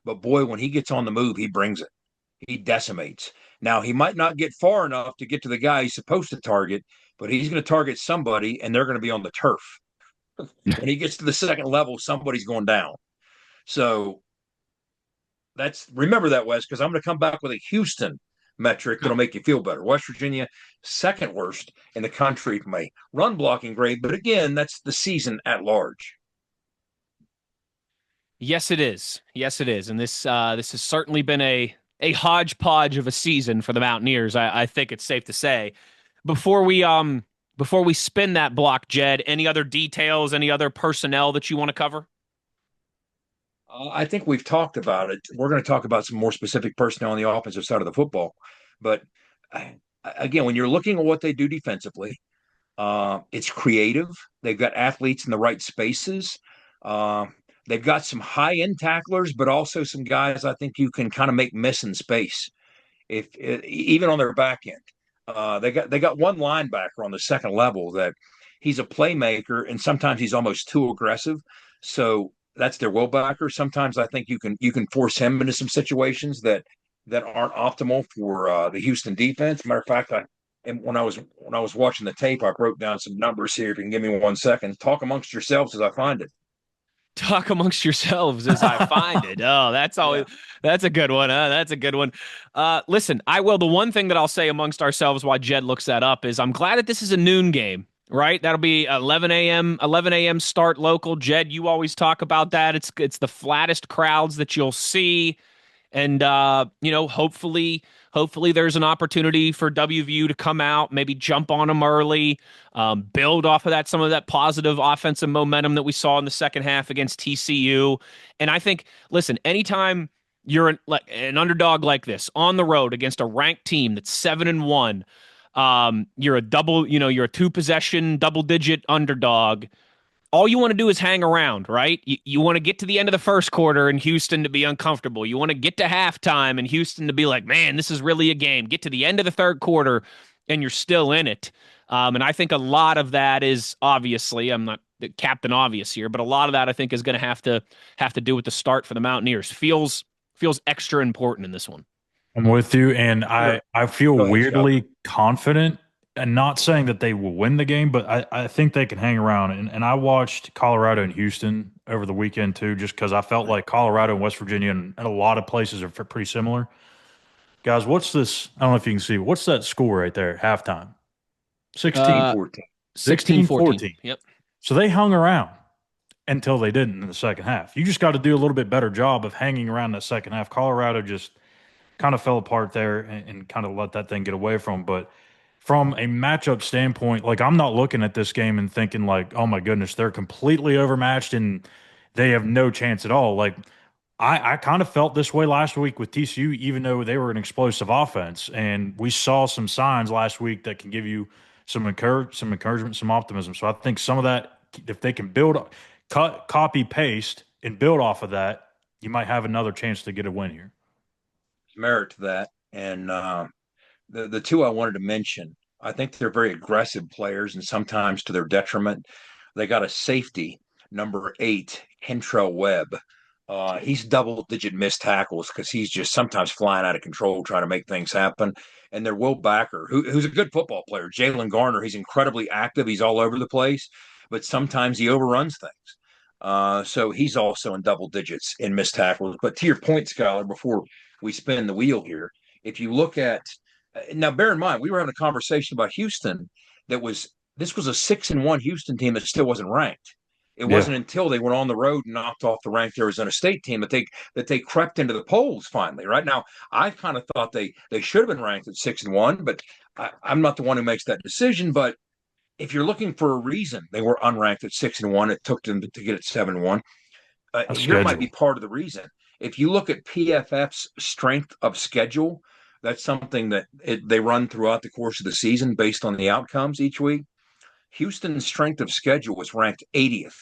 But boy, when he gets on the move, he brings it. He decimates. Now, he might not get far enough to get to the guy he's supposed to target, but he's going to target somebody, and they're going to be on the turf. When he gets to the second level, somebody's going down. So remember that, Wes, because I'm going to come back with a Houston metric that'll make you feel better. West Virginia, second worst in the country from a run blocking grade, but again, that's the season at large. Yes, it is. And this has certainly been a hodgepodge of a season for the Mountaineers. I think it's safe to say. Before we spin that block, Jed, any other details, any other personnel that you want to cover? I think we've talked about it. We're going to talk about some more specific personnel on the offensive side of the football. But again, when you're looking at what they do defensively, it's creative. They've got athletes in the right spaces. They've got some high-end tacklers, but also some guys I think you can kind of make miss in space, even on their back end. They got one linebacker on the second level that he's a playmaker, and sometimes he's almost too aggressive. So that's their willbacker. Sometimes I think you can force him into some situations that aren't optimal for the Houston defense. Matter of fact, when I was watching the tape, I wrote down some numbers here. If you can give me 1 second, talk amongst yourselves as I find it. Talk amongst yourselves as I find it. Oh, that's a good one. That's a good one. Listen, the one thing that I'll say amongst ourselves while Jed looks that up is I'm glad that this is a noon game, right? That'll be 11 a.m. start local. Jed, you always talk about that. It's the flattest crowds that you'll see. And, hopefully there's an opportunity for WVU to come out, maybe jump on them early, build off of some of that positive offensive momentum that we saw in the second half against TCU. And I think, listen, anytime you're an underdog like this on the road against a ranked team that's 7-1, you're a 2-possession, double-digit underdog. All you want to do is hang around, right? You want to get to the end of the first quarter in Houston to be uncomfortable. You want to get to halftime in Houston to be like, man, this is really a game. Get to the end of the third quarter and you're still in it. And I think a lot of that is obviously, I'm not the Captain Obvious here, but a lot of that I think is going to have to do with the start for the Mountaineers. Feels extra important in this one. I'm with you, and I feel weirdly confident. And not saying that they will win the game, but I think they can hang around. And I watched Colorado and Houston over the weekend too, just because I felt like Colorado and West Virginia and a lot of places are pretty similar. Guys, what's this? I don't know if you can see. What's that score right there at halftime? 16-14. 16-14. Yep. So they hung around until they didn't in the second half. You just got to do a little bit better job of hanging around that second half. Colorado just kind of fell apart there and kind of let that thing get away from. But from a matchup standpoint, like I'm not looking at this game and thinking like, oh my goodness, they're completely overmatched and they have no chance at all. Like I kind of felt this way last week with TCU, even though they were an explosive offense. And we saw some signs last week that can give you some encouragement, some optimism. So I think some of that, if they can copy, paste, and build off of that, you might have another chance to get a win here. Merit to that. And the two I wanted to mention, I think they're very aggressive players, and sometimes to their detriment. They got a safety, number 8, Kentrell Webb. He's double-digit missed tackles because he's just sometimes flying out of control trying to make things happen. And they're Will Backer, who's a good football player. Jalen Garner, he's incredibly active. He's all over the place, but sometimes he overruns things. So he's also in double digits in missed tackles. But to your point, Schuyler, before we spin the wheel here, if you look at now, bear in mind, we were having a conversation about Houston this was a 6-1 Houston team that still wasn't ranked. It wasn't until they went on the road and knocked off the ranked Arizona State team that they crept into the polls finally. Right now, I kind of thought they should have been ranked at 6-1, but I'm not the one who makes that decision. But if you're looking for a reason they were unranked at 6-1, it took them to get it 7-1. Here might be part of the reason. If you look at PFF's strength of schedule, that's something that they run throughout the course of the season based on the outcomes each week. Houston's strength of schedule was ranked 80th.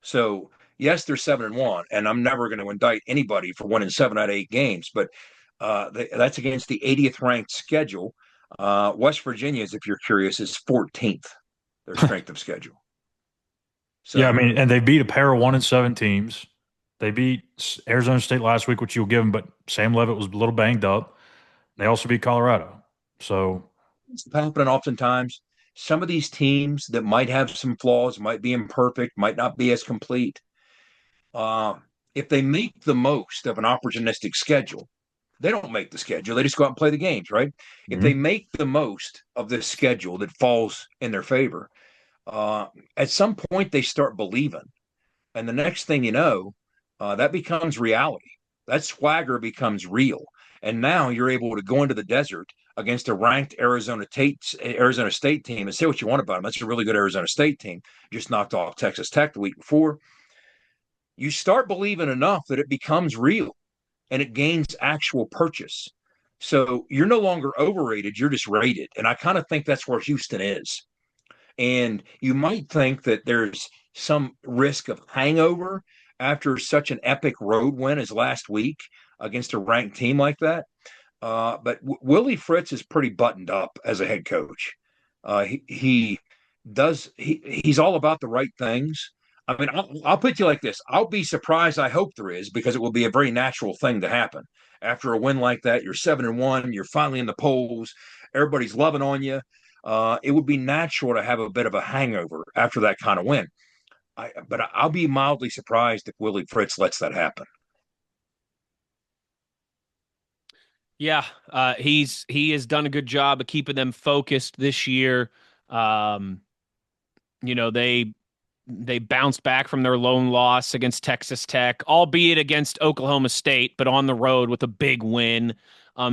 So, yes, they're 7-1, and I'm never going to indict anybody for winning 7 out of 8 games, but that's against the 80th ranked schedule. West Virginia's, if you're curious, is 14th, their strength of schedule. So, yeah, I mean, and they beat a pair of 1-7 teams. They beat Arizona State last week, which you'll give them, but Sam Leavitt was a little banged up. They also beat Colorado. So it's happening oftentimes. Some of these teams that might have some flaws, might be imperfect, might not be as complete. If they make the most of an opportunistic schedule, they don't make the schedule. They just go out and play the games, right? If they make the most of this schedule that falls in their favor, at some point they start believing. And the next thing you know, that becomes reality. That swagger becomes real. And now you're able to go into the desert against a ranked Arizona State team and say what you want about them. That's a really good Arizona State team. Just knocked off Texas Tech the week before. You start believing enough that it becomes real and it gains actual purchase. So you're no longer overrated. You're just rated. And I kind of think that's where Houston is. And you might think that there's some risk of hangover after such an epic road win as last week against a ranked team like that. But Willie Fritz is pretty buttoned up as a head coach. He's all about the right things. I mean, I'll put you like this. I'll be surprised. I hope there is, because it will be a very natural thing to happen. After a win like that, you're 7-1, you're finally in the polls, everybody's loving on you. It would be natural to have a bit of a hangover after that kind of win. But I'll be mildly surprised if Willie Fritz lets that happen. Yeah, he has done a good job of keeping them focused this year. They bounced back from their lone loss against Texas Tech, albeit against Oklahoma State, but on the road with a big win.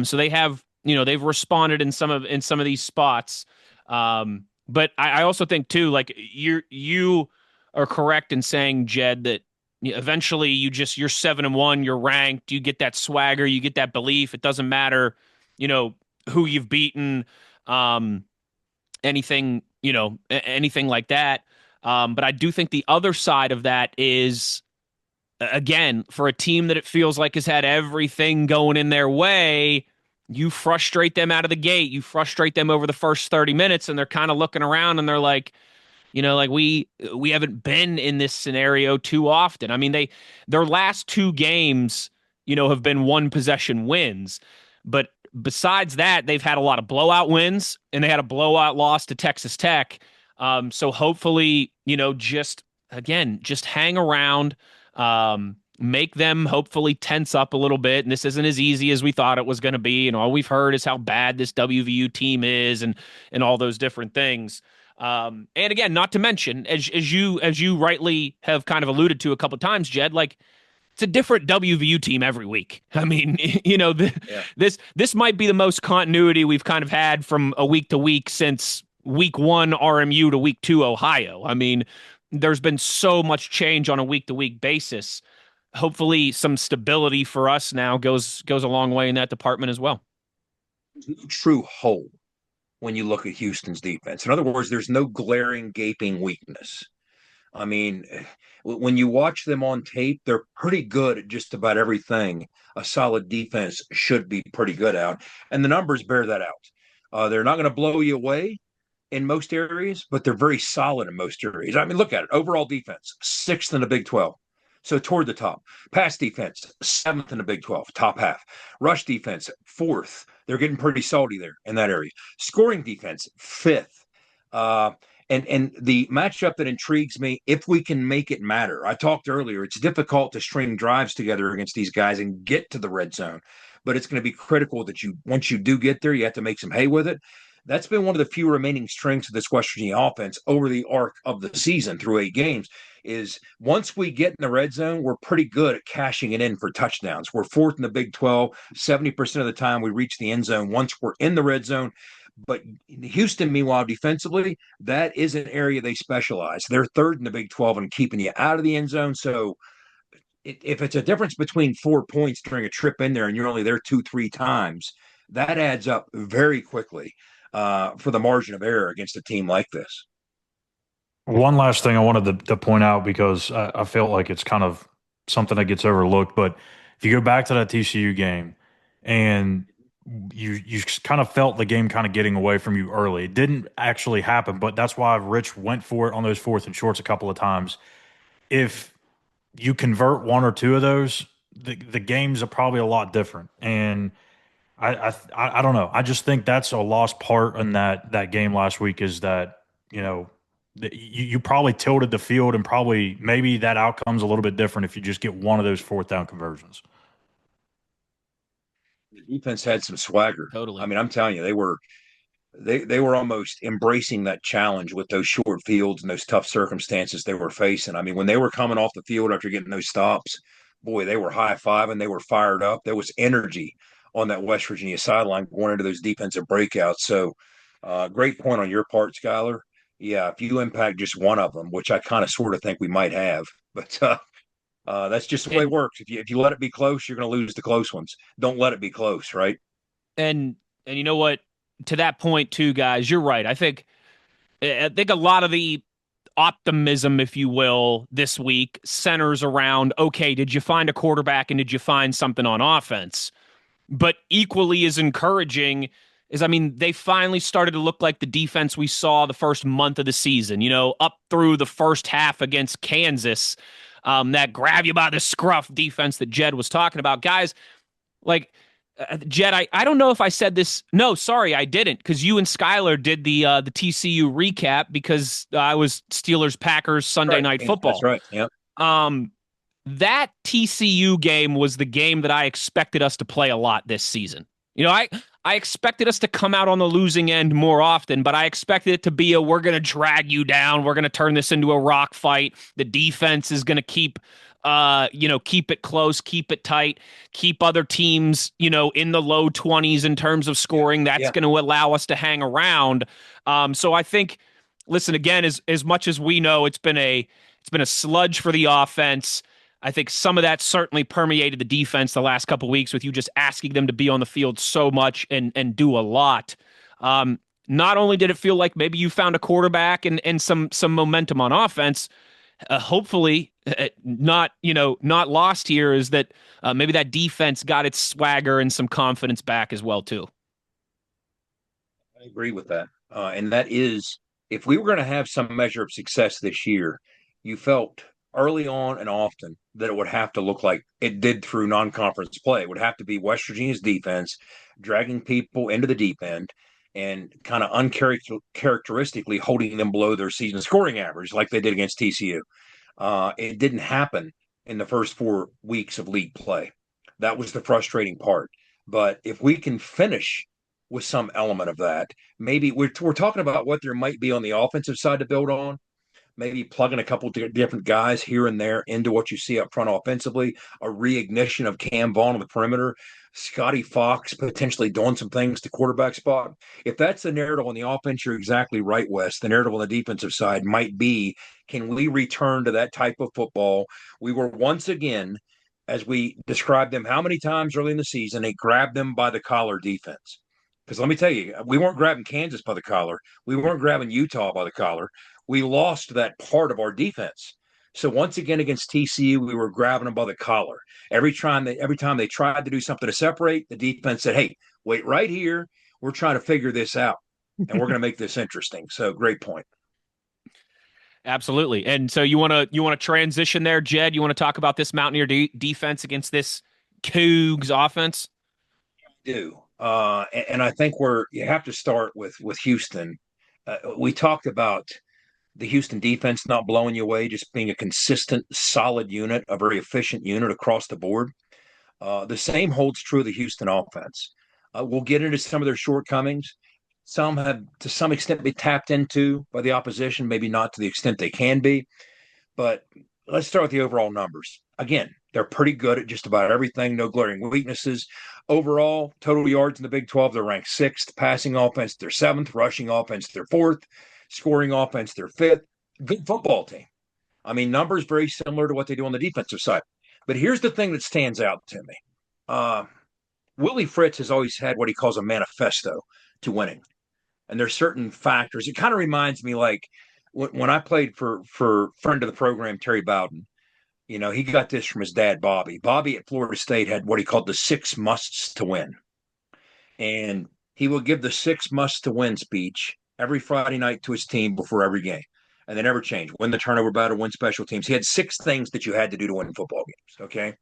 So they have, they've responded in some of these spots. But I also think too, like you are correct in saying, Jed, that eventually you're 7-1, you're ranked, you get that swagger, you get that belief. It doesn't matter, who you've beaten, anything like that. But I do think the other side of that is, again, for a team that it feels like has had everything going in their way, you frustrate them out of the gate. You frustrate them over the first 30 minutes, and they're kind of looking around and they're like, we haven't been in this scenario too often. I mean, their last 2 games, have been 1-possession wins. But besides that, they've had a lot of blowout wins, and they had a blowout loss to Texas Tech. So hopefully, just hang around. make them hopefully tense up a little bit. And this isn't as easy as we thought it was going to be. And all we've heard is how bad this WVU team is and all those different things. And again, not to mention, as you rightly have kind of alluded to a couple of times, Jed, like it's a different WVU team every week. I mean, this might be the most continuity we've kind of had from a week to week since week 1 RMU to week 2 Ohio. I mean, there's been so much change on a week to week basis. Hopefully some stability for us now goes a long way in that department as well. True hole when you look at Houston's defense. In other words, there's no glaring, gaping weakness. I mean, when you watch them on tape, they're pretty good at just about everything a solid defense should be pretty good at. And the numbers bear that out. They're not going to blow you away in most areas, but they're very solid in most areas. I mean, look at it. Overall defense, 6th in the Big 12. So toward the top. Pass defense, 7th in the Big 12, top half. Rush defense, 4th. They're getting pretty salty there in that area. Scoring defense, 5th. And the matchup that intrigues me, if we can make it matter. I talked earlier, it's difficult to string drives together against these guys and get to the red zone. But it's going to be critical that once you do get there, you have to make some hay with it. That's been one of the few remaining strengths of this West Virginia offense over the arc of the season through 8 games. Is once we get in the red zone, we're pretty good at cashing it in for touchdowns. We're 4th in the Big 12. 70% of the time we reach the end zone once we're in the red zone. But Houston, meanwhile, defensively, that is an area they specialize. They're 3rd in the Big 12 in keeping you out of the end zone. So if it's a difference between 4 points during a trip in there and you're only there 2-3 times, that adds up very quickly for the margin of error against a team like this. One last thing I wanted to point out, because I felt like it's kind of something that gets overlooked. But if you go back to that TCU game and you kind of felt the game kind of getting away from you early. It didn't actually happen, but that's why Rich went for it on those 4th and shorts a couple of times. If you convert 1 or 2 of those, the games are probably a lot different. And I don't know. I just think that's a lost part in that game last week, is that, you probably tilted the field, and probably maybe that outcome's a little bit different if you just get 1 of those 4th down conversions. The defense had some swagger. Totally. I mean, I'm telling you, they were almost embracing that challenge with those short fields and those tough circumstances they were facing. I mean, when they were coming off the field after getting those stops, boy, they were high-fiving. They were fired up. There was energy on that West Virginia sideline going into those defensive breakouts. So great point on your part, Schuyler. Yeah, if you impact just 1 of them, which I kind of sort of think we might have, but that's just the way it works. If you let it be close, you're going to lose the close ones. Don't let it be close, right? And you know what? To that point, too, guys, you're right. I think a lot of the optimism, if you will, this week centers around, okay, did you find a quarterback and did you find something on offense? But equally as encouraging is, I mean, they finally started to look like the defense we saw the first month of the season, up through the first half against Kansas, that grab you by the scruff defense that Jed was talking about. Guys, like, Jed, I don't know if I said this. No, sorry, I didn't, because you and Schuyler did the TCU recap, because I was Steelers-Packers Sunday Night Football. That's right, yep. That TCU game was the game that I expected us to play a lot this season. I expected us to come out on the losing end more often, but I expected it to be we're going to drag you down. We're going to turn this into a rock fight. The defense is going to keep it close, keep it tight, keep other teams, in the low 20s in terms of scoring. That's going to allow us to hang around. So I think, listen, again, as much as we know, it's been a sludge for the offense. I think some of that certainly permeated the defense the last couple of weeks, with you just asking them to be on the field so much and do a lot. Not only did it feel like maybe you found a quarterback and some momentum on offense, hopefully not lost here is that maybe that defense got its swagger and some confidence back as well too. I agree with that. And that is, if we were going to have some measure of success this year, you felt early on and often that it would have to look like it did through non-conference play. It would have to be West Virginia's defense dragging people into the deep end and kind of uncharacteristically holding them below their season scoring average like they did against TCU. It didn't happen in the first 4 weeks of league play. That was the frustrating part. But if we can finish with some element of that, maybe we're talking about what there might be on the offensive side to build on. Maybe plugging a couple different guys here and there into what you see up front offensively, a reignition of Cam Vaughn on the perimeter, Scotty Fox potentially doing some things to quarterback spot. If that's the narrative on the offense, you're exactly right, Wes. The narrative on the defensive side might be, can we return to that type of football? We were once again, as we described them how many times early in the season, they grabbed them by the collar defense. Because let me tell you, we weren't grabbing Kansas by the collar. We weren't grabbing Utah by the collar. We lost that part of our defense. So once again against TCU, we were grabbing them by the collar. Every time they tried to do something to separate, the defense said, hey, wait right here. We're trying to figure this out, and we're going to make this interesting. So great point. Absolutely. And so you want to transition there, Jed? You want to talk about this Mountaineer defense against this Cougs offense? I do. And I think you have to start with Houston. We talked about the Houston defense not blowing you away, just being a consistent, solid unit, a very efficient unit across the board. The same holds true of the Houston offense. We'll get into some of their shortcomings. Some have, to some extent, been tapped into by the opposition, maybe not to the extent they can be. But let's start with the overall numbers. Again, they're pretty good at just about everything, no glaring weaknesses. Overall, total yards in the Big 12, they're ranked 6th. Passing offense, they're 7th. Rushing offense, they're 4th. Scoring offense, they're 5th. Good football team. I mean, numbers very similar to what they do on the defensive side. But here's the thing that stands out to me. Willie Fritz has always had what he calls a manifesto to winning. And there's certain factors. It kind of reminds me like when I played for friend of the program, Terry Bowden. You know, he got this from his dad, Bobby. Bobby at Florida State had what he called the 6 musts to win. And he would give the 6 musts to win speech every Friday night to his team before every game. And they never changed. Win the turnover battle, win special teams. He had 6 things that you had to do to win football games. Okay.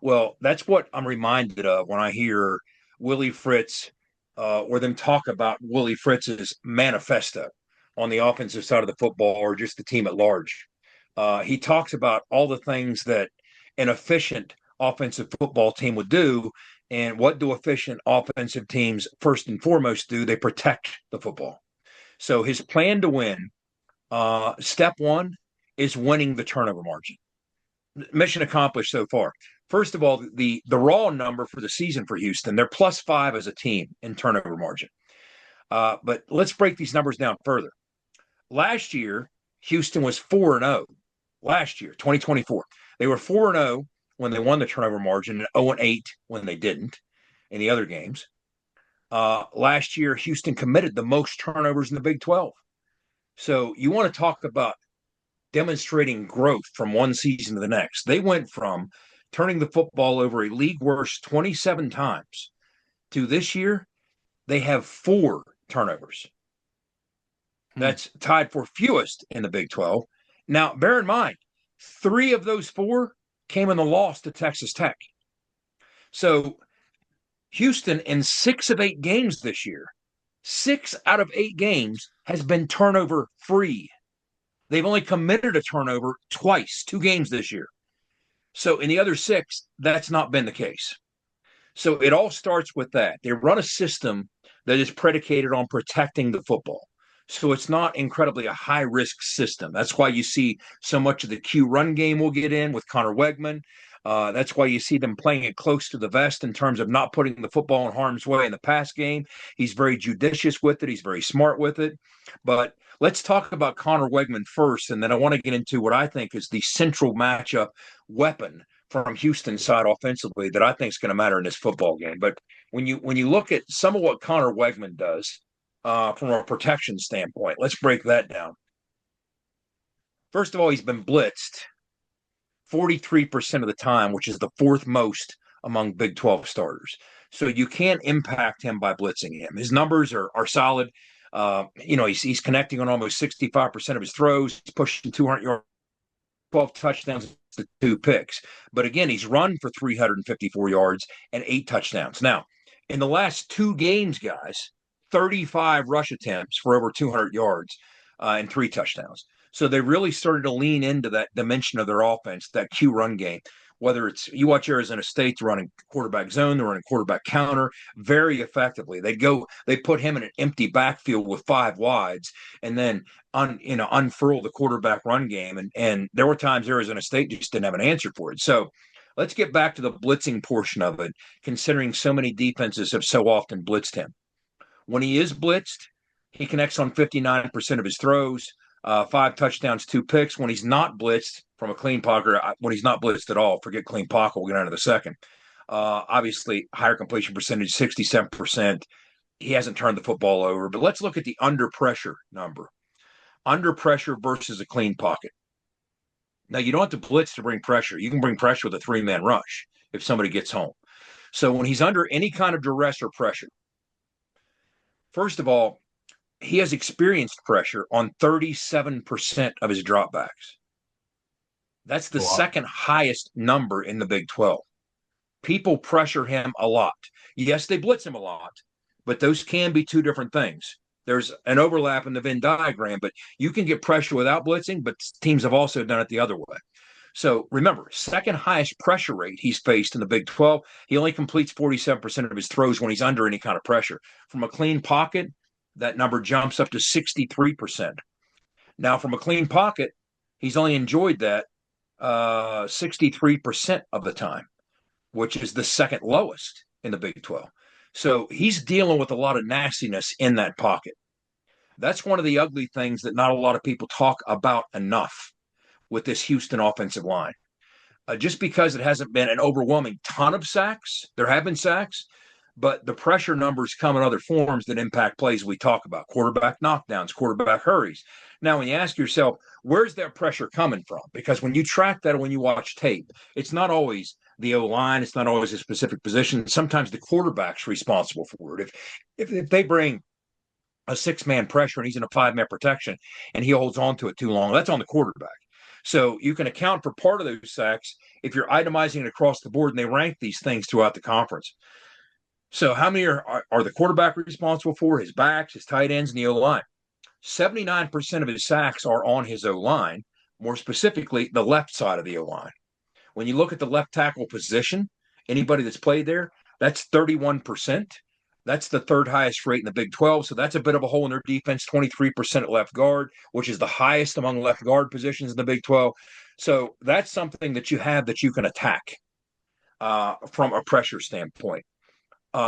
Well, that's what I'm reminded of when I hear Willie Fritz or them talk about Willie Fritz's manifesto on the offensive side of the football or just the team at large. He talks about all the things that an efficient offensive football team would do. And what do efficient offensive teams first and foremost do? They protect the football. So his plan to win, step 1 is winning the turnover margin. Mission accomplished so far. First of all, the raw number for the season for Houston, they're +5 as a team in turnover margin. But let's break these numbers down further. Last year, Houston was 4-0. Last year, 2024. They were 4-0 when they won the turnover margin and 0-8 when they didn't in the other games. Last year, Houston committed the most turnovers in the Big 12. So you want to talk about demonstrating growth from one season to the next. They went from turning the football over a league worst 27 times to this year, they have 4 turnovers. That's tied for fewest in the Big 12. Now, bear in mind, 3 of those 4 came in the loss to Texas Tech. So Houston, in 6 of 8 games this year, 6 out of 8 games has been turnover free. They've only committed a turnover twice, 2 games this year. So in the other 6, that's not been the case. So it all starts with that. They run a system that is predicated on protecting the football. So it's not incredibly a high-risk system. That's why you see so much of the Q run game will get in with Connor Wegman. That's why you see them playing it close to the vest in terms of not putting the football in harm's way in the pass game. He's very judicious with it. He's very smart with it. But let's talk about Connor Wegman first, and then I want to get into what I think is the central matchup weapon from Houston's side offensively that I think is going to matter in this football game. But when you look at some of what Connor Wegman does from a protection standpoint, let's break that down. First of all, he's been blitzed 43% of the time, which is the 4th most among Big 12 starters. So you can't impact him by blitzing him. His numbers are solid. He's connecting on almost 65% of his throws. He's pushing 200 yards, 12 touchdowns to 2 picks. But again, he's run for 354 yards and 8 touchdowns. Now, in the last 2 games, guys, 35 rush attempts for over 200 yards and 3 touchdowns. So they really started to lean into that dimension of their offense, that Q run game. Whether it's you watch Arizona State, they're running quarterback zone, they're running quarterback counter very effectively. They put him in an empty backfield with 5 wides, and then unfurl the quarterback run game. And there were times Arizona State just didn't have an answer for it. So let's get back to the blitzing portion of it, considering so many defenses have so often blitzed him. When he is blitzed, he connects on 59% of his throws. 5 touchdowns, 2 picks. When he's not blitzed from a clean pocket, when he's not blitzed at all, forget clean pocket, we'll get into the second. Obviously, higher completion percentage, 67%. He hasn't turned the football over. But let's look at the under pressure number. Under pressure versus a clean pocket. Now, you don't have to blitz to bring pressure. You can bring pressure with a 3-man rush if somebody gets home. So when he's under any kind of duress or pressure, first of all, he has experienced pressure on 37% of his dropbacks. That's the second highest number in the Big 12. People pressure him a lot. Yes, they blitz him a lot, but those can be two different things. There's an overlap in the Venn diagram, but you can get pressure without blitzing, but teams have also done it the other way. So remember, second highest pressure rate he's faced in the Big 12. He only completes 47% of his throws when he's under any kind of pressure. From a clean pocket, that number jumps up to 63%. Now, from a clean pocket, he's only enjoyed that 63% of the time, which is the second lowest in the Big 12. So he's dealing with a lot of nastiness in that pocket. That's one of the ugly things that not a lot of people talk about enough with this Houston offensive line. Just because it hasn't been an overwhelming ton of sacks, there have been sacks, but the pressure numbers come in other forms that impact plays we talk about, quarterback knockdowns, quarterback hurries. Now, when you ask yourself, where's that pressure coming from? Because when you track that or when you watch tape, it's not always the O-line, it's not always a specific position. Sometimes the quarterback's responsible for it. If they bring a 6-man pressure and he's in a 5-man protection and he holds on to it too long, that's on the quarterback. So you can account for part of those sacks if you're itemizing it across the board, and they rank these things throughout the conference. So how many are the quarterback responsible for? His backs, his tight ends, and the O-line. 79% of his sacks are on his O-line, more specifically, the left side of the O-line. When you look at the left tackle position, anybody that's played there, that's 31%. That's the third highest rate in the Big 12, so that's a bit of a hole in their defense, 23% at left guard, which is the highest among left guard positions in the Big 12. So that's something that you have that you can attack from a pressure standpoint.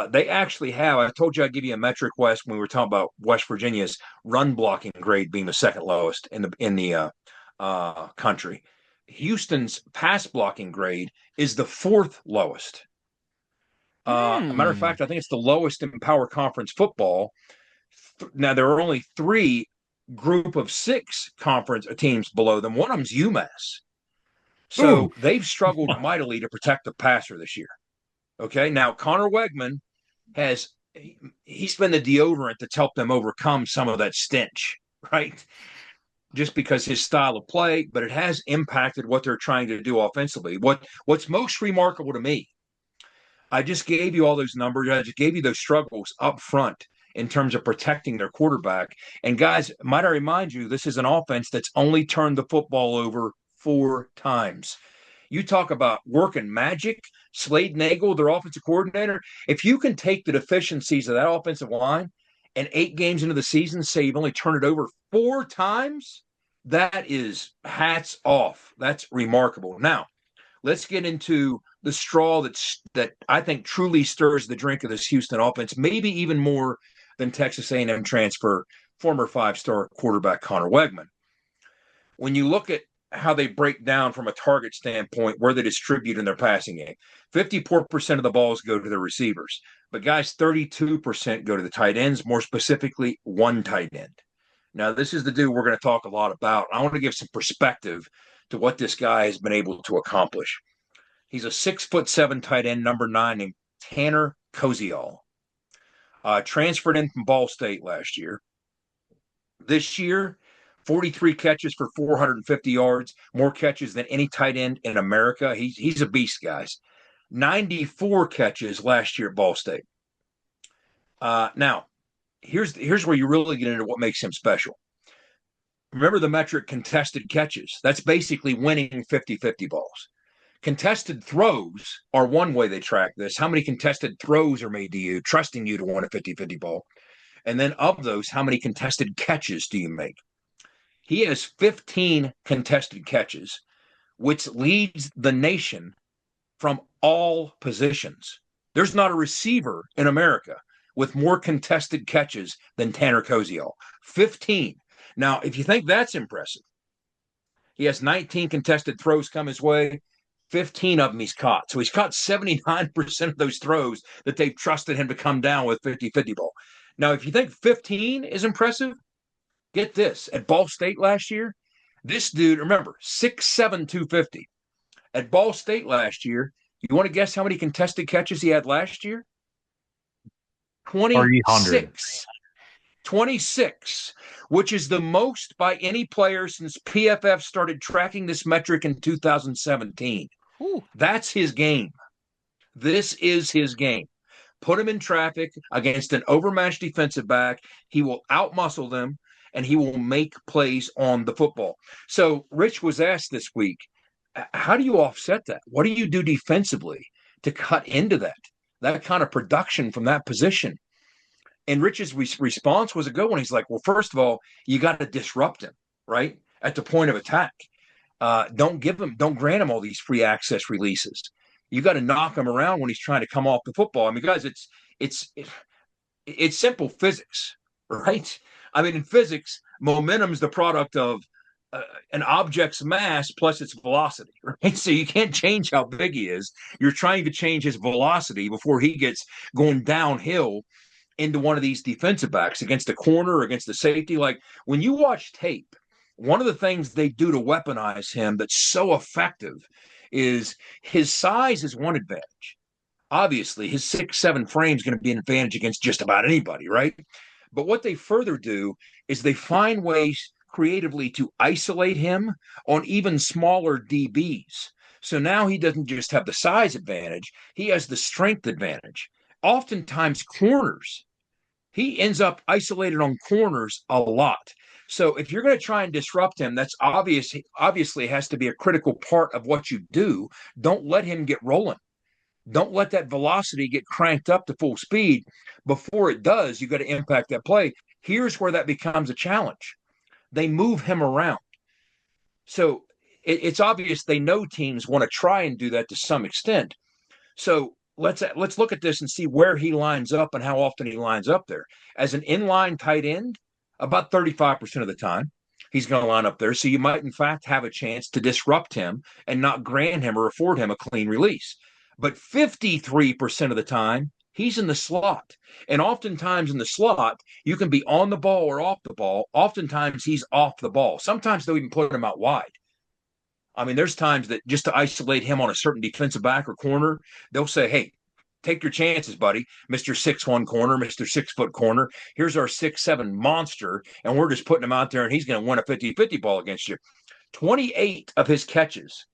They actually have, I told you I'd give you a metric, Wes, when we were talking about West Virginia's run blocking grade being the second lowest in the country. Houston's pass blocking grade is the 4th lowest. A matter of fact, I think it's the lowest in power conference football. Now, there are only 3 group of 6 conference teams below them. One of them's UMass. So they've struggled mightily to protect the passer this year. Okay, now Connor Wegman he's been the deodorant that's helped them overcome some of that stench, right? Just because his style of play, but it has impacted what they're trying to do offensively. What's most remarkable to me, I just gave you all those numbers. I just gave you those struggles up front in terms of protecting their quarterback. And guys, might I remind you, this is an offense that's only turned the football over 4 times. You talk about working magic, Slade Nagel, their offensive coordinator. If you can take the deficiencies of that offensive line and 8 games into the season say you've only turned it over 4 times, that is hats off. That's remarkable. Now, let's get into the straw that I think truly stirs the drink of this Houston offense, maybe even more than Texas A&M transfer, former 5-star quarterback Connor Wegman. When you look at how they break down from a target standpoint, where they distribute in their passing game. 54% of the balls go to the receivers. But guys, 32% go to the tight ends, more specifically, 1 tight end. Now, this is the dude we're going to talk a lot about. I want to give some perspective to what this guy has been able to accomplish. He's a 6'7" tight end, number 9, named Tanner Koziol. Transferred in from Ball State last year. This year, 43 catches for 450 yards, more catches than any tight end in America. He's a beast, guys. 94 catches last year at Ball State. Now, here's where you really get into what makes him special. Remember the metric contested catches. That's basically winning 50-50 balls. Contested throws are one way they track this. How many contested throws are made to you, trusting you to win a 50-50 ball? And then of those, how many contested catches do you make? He has 15 contested catches, which leads the nation from all positions. There's not a receiver in America with more contested catches than Tanner Koziol. 15. Now, if you think that's impressive, he has 19 contested throws come his way. 15 of them he's caught. So he's caught 79% of those throws that they've trusted him to come down with 50-50 ball. Now, if you think 15 is impressive, get this. At Ball State last year, this dude, remember, 6'7", 250. At Ball State last year, you want to guess how many contested catches he had last year? 26. 26, which is the most by any player since PFF started tracking this metric in 2017. Ooh. That's his game. This is his game. Put him in traffic against an overmatched defensive back. He will outmuscle them, and he will make plays on the football. So Rich was asked this week, how do you offset that? What do you do defensively to cut into that kind of production from that position? And Rich's response was a good one. He's like, well, first of all, you got to disrupt him, right? At the point of attack. Don't grant him all these free access releases. You got to knock him around when he's trying to come off the football. I mean, guys, it's simple physics, right? I mean, in physics, momentum is the product of an object's mass plus its velocity, right? So you can't change how big he is. You're trying to change his velocity before he gets going downhill into one of these defensive backs against a corner or against the safety. Like when you watch tape, one of the things they do to weaponize him that's so effective is his size is one advantage. Obviously, his 6'7" frame is going to be an advantage against just about anybody, right? But what they further do is they find ways creatively to isolate him on even smaller DBs. So now he doesn't just have the size advantage, he has the strength advantage. Oftentimes corners, he ends up isolated on corners a lot. So if you're going to try and disrupt him, that's obviously has to be a critical part of what you do. Don't let him get rolling. Don't let that velocity get cranked up to full speed. Before it does, you got to impact that play. Here's where that becomes a challenge. They move him around. So it's obvious they know teams want to try and do that to some extent. So let's look at this and see where he lines up and how often he lines up there. As an inline tight end, about 35% of the time, he's going to line up there. So you might, in fact, have a chance to disrupt him and not grant him or afford him a clean release. But 53% of the time, he's in the slot. And oftentimes in the slot, you can be on the ball or off the ball. Oftentimes he's off the ball. Sometimes they'll even put him out wide. I mean, there's times that just to isolate him on a certain defensive back or corner, they'll say, hey, take your chances, buddy, Mr. 6'1" corner, Mr. 6-foot corner. Here's our 6'7" monster, and we're just putting him out there, and he's going to win a 50-50 ball against you. 28 of his catches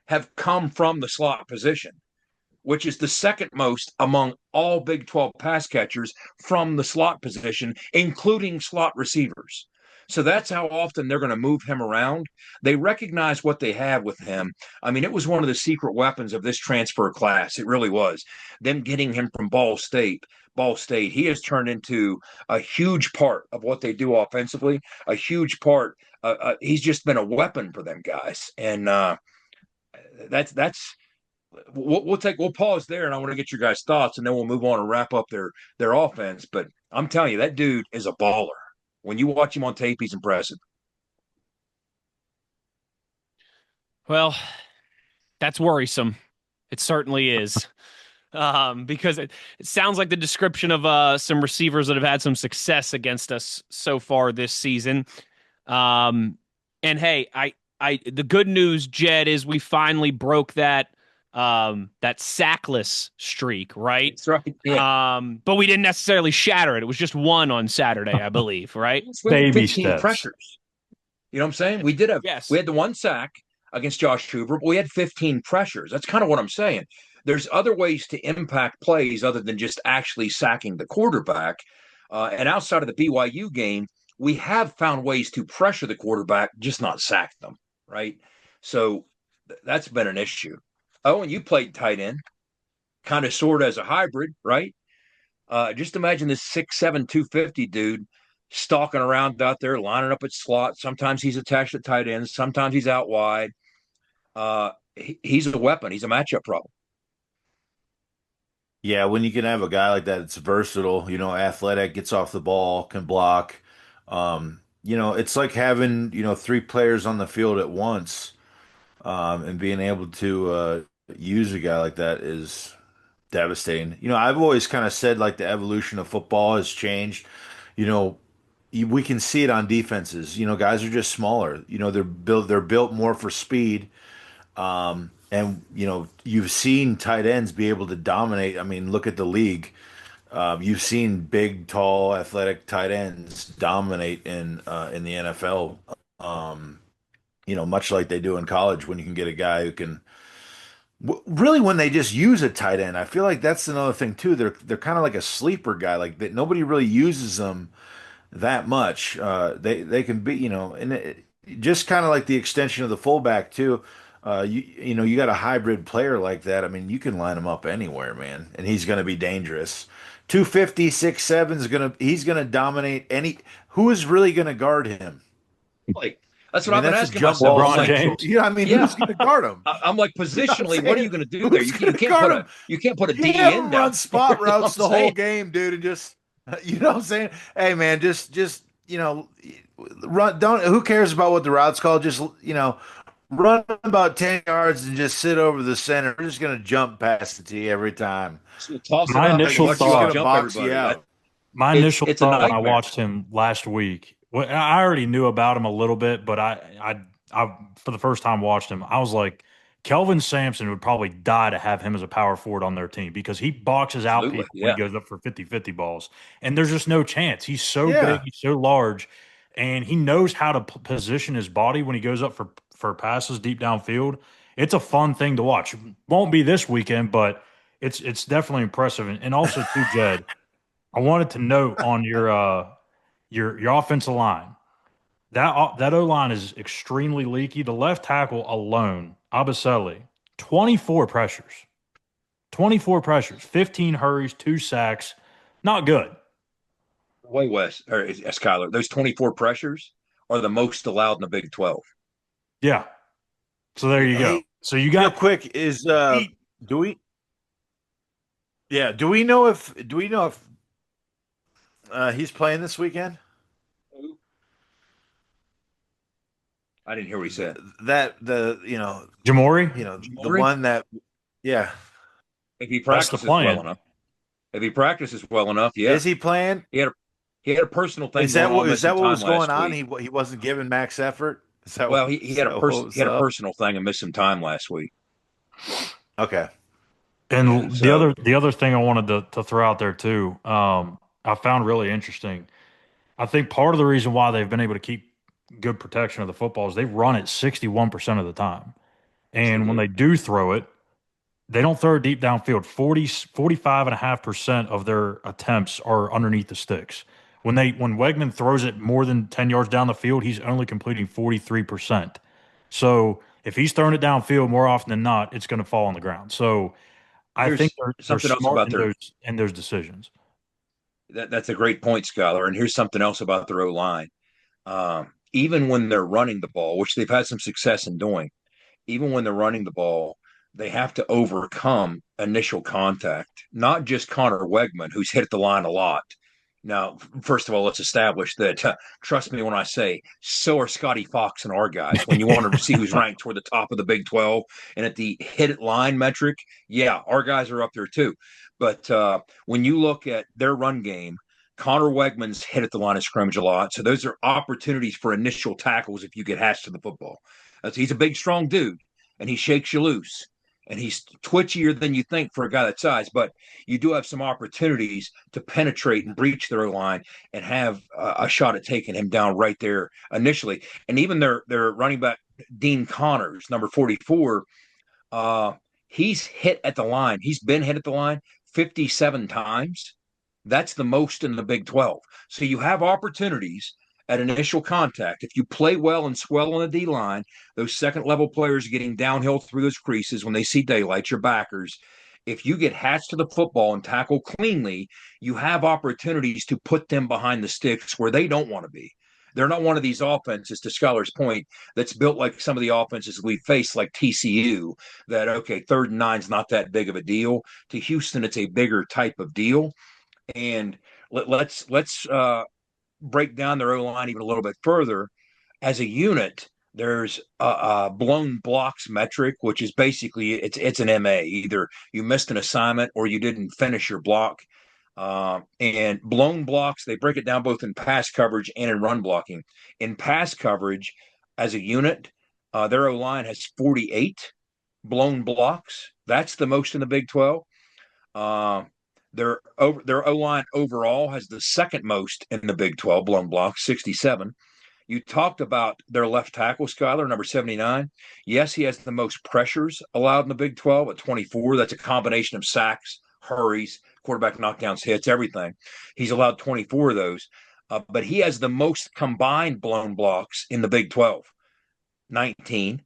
have come from the slot position, which is the second most among all Big 12 pass catchers from the slot position, including slot receivers. So that's how often they're going to move him around. They recognize what they have with him. I mean, it was one of the secret weapons of this transfer class. It really was. Them getting him from Ball State. He has turned into a huge part of what they do offensively, a huge part. He's just been a weapon for them guys. And that's we'll pause there, and I want to get your guys' thoughts, and then we'll move on and wrap up their offense. But I'm telling you, that dude is a baller. When you watch him on tape, he's impressive. Well, that's worrisome. It certainly is. Because it sounds like the description of some receivers that have had some success against us so far this season. And hey, the good news, Jed, is we finally broke that sackless streak, right? That's right. Yeah. But we didn't necessarily shatter it. It was just one on Saturday, I believe, right? Baby 15 steps. pressures. You know what I'm saying? We had the one sack against Josh Hoover, but we had 15 pressures. That's kind of what I'm saying. There's other ways to impact plays other than just actually sacking the quarterback. And outside of the BYU game, we have found ways to pressure the quarterback, just not sack them, right? So that's been an issue. Oh, and you played tight end, kind of sort of as a hybrid, right? Just imagine this 6'7", 250 dude stalking around out there, lining up at slot. Sometimes he's attached to tight ends. Sometimes he's out wide. He's a weapon. He's a matchup problem. Yeah, when you can have a guy like that, it's versatile, athletic, gets off the ball, can block. It's like having, three players on the field at once, and being able to use a guy like that is devastating. I've always kind of said like the evolution of football has changed. We can see it on defenses. Guys are just smaller. They're built more for speed. And you've seen tight ends be able to dominate. I mean, look at the league. You've seen big, tall, athletic tight ends dominate in the NFL. Much like they do in college when you can get a guy who can really, when they just use a tight end. I feel like that's another thing too. They're kind of like a sleeper guy, like that nobody really uses them that much. They can be, just kind of like the extension of the fullback too. You got a hybrid player like that. I mean, you can line him up anywhere, man, and he's going to be dangerous. 250, 6'7" he's gonna dominate any. Who is really going to guard him? Like that's what I've been asking myself. LeBron James. Who's going to guard him? I'm like, positionally, what are you going to do there? You can't put a D in run spot routes the whole game, dude, and just you know what I'm saying? Hey, man, just run. Don't. Who cares about what the route's called? Just run about 10 yards and just sit over the center. We're just going to jump past it to you every time. My initial thought when I nightmare. watched him last week, well, I already knew about him a little bit, but I for the first time watched him, I was like, Kelvin Sampson would probably die to have him as a power forward on their team because he boxes out people when he goes up for 50-50 balls. And there's just no chance. He's so big, he's so large, and he knows how to position his body when he goes up for passes deep downfield. It's a fun thing to watch. Won't be this weekend, but it's definitely impressive. And also too, Jed, I wanted to note on your offensive line, that O-line is extremely leaky. The left tackle alone, Abaselli, 24 pressures, 15 hurries, 2 sacks. Not good. Wait, Wes, or Schuyler, those 24 pressures are the most allowed in the Big 12. Yeah. So there you go. So you got real quick is do we know if he's playing this weekend? I didn't hear what he said. Jamori? The one that if he practices well enough. If he practices well enough, yeah. Is he playing? He had a personal thing. Is that what was going on? He wasn't giving max effort. He had a personal thing and missed some time last week. Okay. And the other thing I wanted to throw out there too, I found really interesting. I think part of the reason why they've been able to keep good protection of the football is they run it 61% of the time. And when they do throw it, they don't throw it deep downfield. 45.5% of their attempts are underneath the sticks. When Wegman throws it more than 10 yards down the field, he's only completing 43%. So if he's throwing it downfield more often than not, it's going to fall on the ground. So I think they're smart in those decisions. That's a great point, Schuyler. And here's something else about their O-line. Even when they're running the ball, which they've had some success in doing, even when they're running the ball, they have to overcome initial contact. Not just Connor Wegman, who's hit the line a lot. Now, first of all, let's establish that, trust me when I say, so are Scotty Fox and our guys. When you want to see who's ranked toward the top of the Big 12 and at the hit line metric, yeah, our guys are up there too. But when you look at their run game, Connor Wegman's hit at the line of scrimmage a lot. So those are opportunities for initial tackles if you get hashed to the football. He's a big, strong dude, and he shakes you loose. And he's twitchier than you think for a guy that size. But you do have some opportunities to penetrate and breach their line and have a shot at taking him down right there initially. And even their running back, Dean Connors, number 44, he's hit at the line. He's been hit at the line 57 times. That's the most in the Big 12. So you have opportunities at initial contact. If you play well and swell on the D-line, those second-level players getting downhill through those creases when they see daylight, your backers, if you get hatched to the football and tackle cleanly, you have opportunities to put them behind the sticks where they don't want to be. They're not one of these offenses, to Schuyler's point, that's built like some of the offenses we face, like TCU, that, okay, 3rd and 9's not that big of a deal. To Houston, it's a bigger type of deal. And let's break down their O-line even a little bit further. As a unit, there's a blown blocks metric, which is basically it's an MA. Either you missed an assignment or you didn't finish your block. And blown blocks, they break it down both in pass coverage and in run blocking. In pass coverage, as a unit, their O-line has 48 blown blocks. That's the most in the Big 12. Their O-line overall has the second most in the Big 12 blown blocks, 67. You talked about their left tackle, Schuyler, number 79. Yes, he has the most pressures allowed in the Big 12 at 24. That's a combination of sacks, hurries, quarterback knockdowns, hits, everything. He's allowed 24 of those. But he has the most combined blown blocks in the Big 12, 19.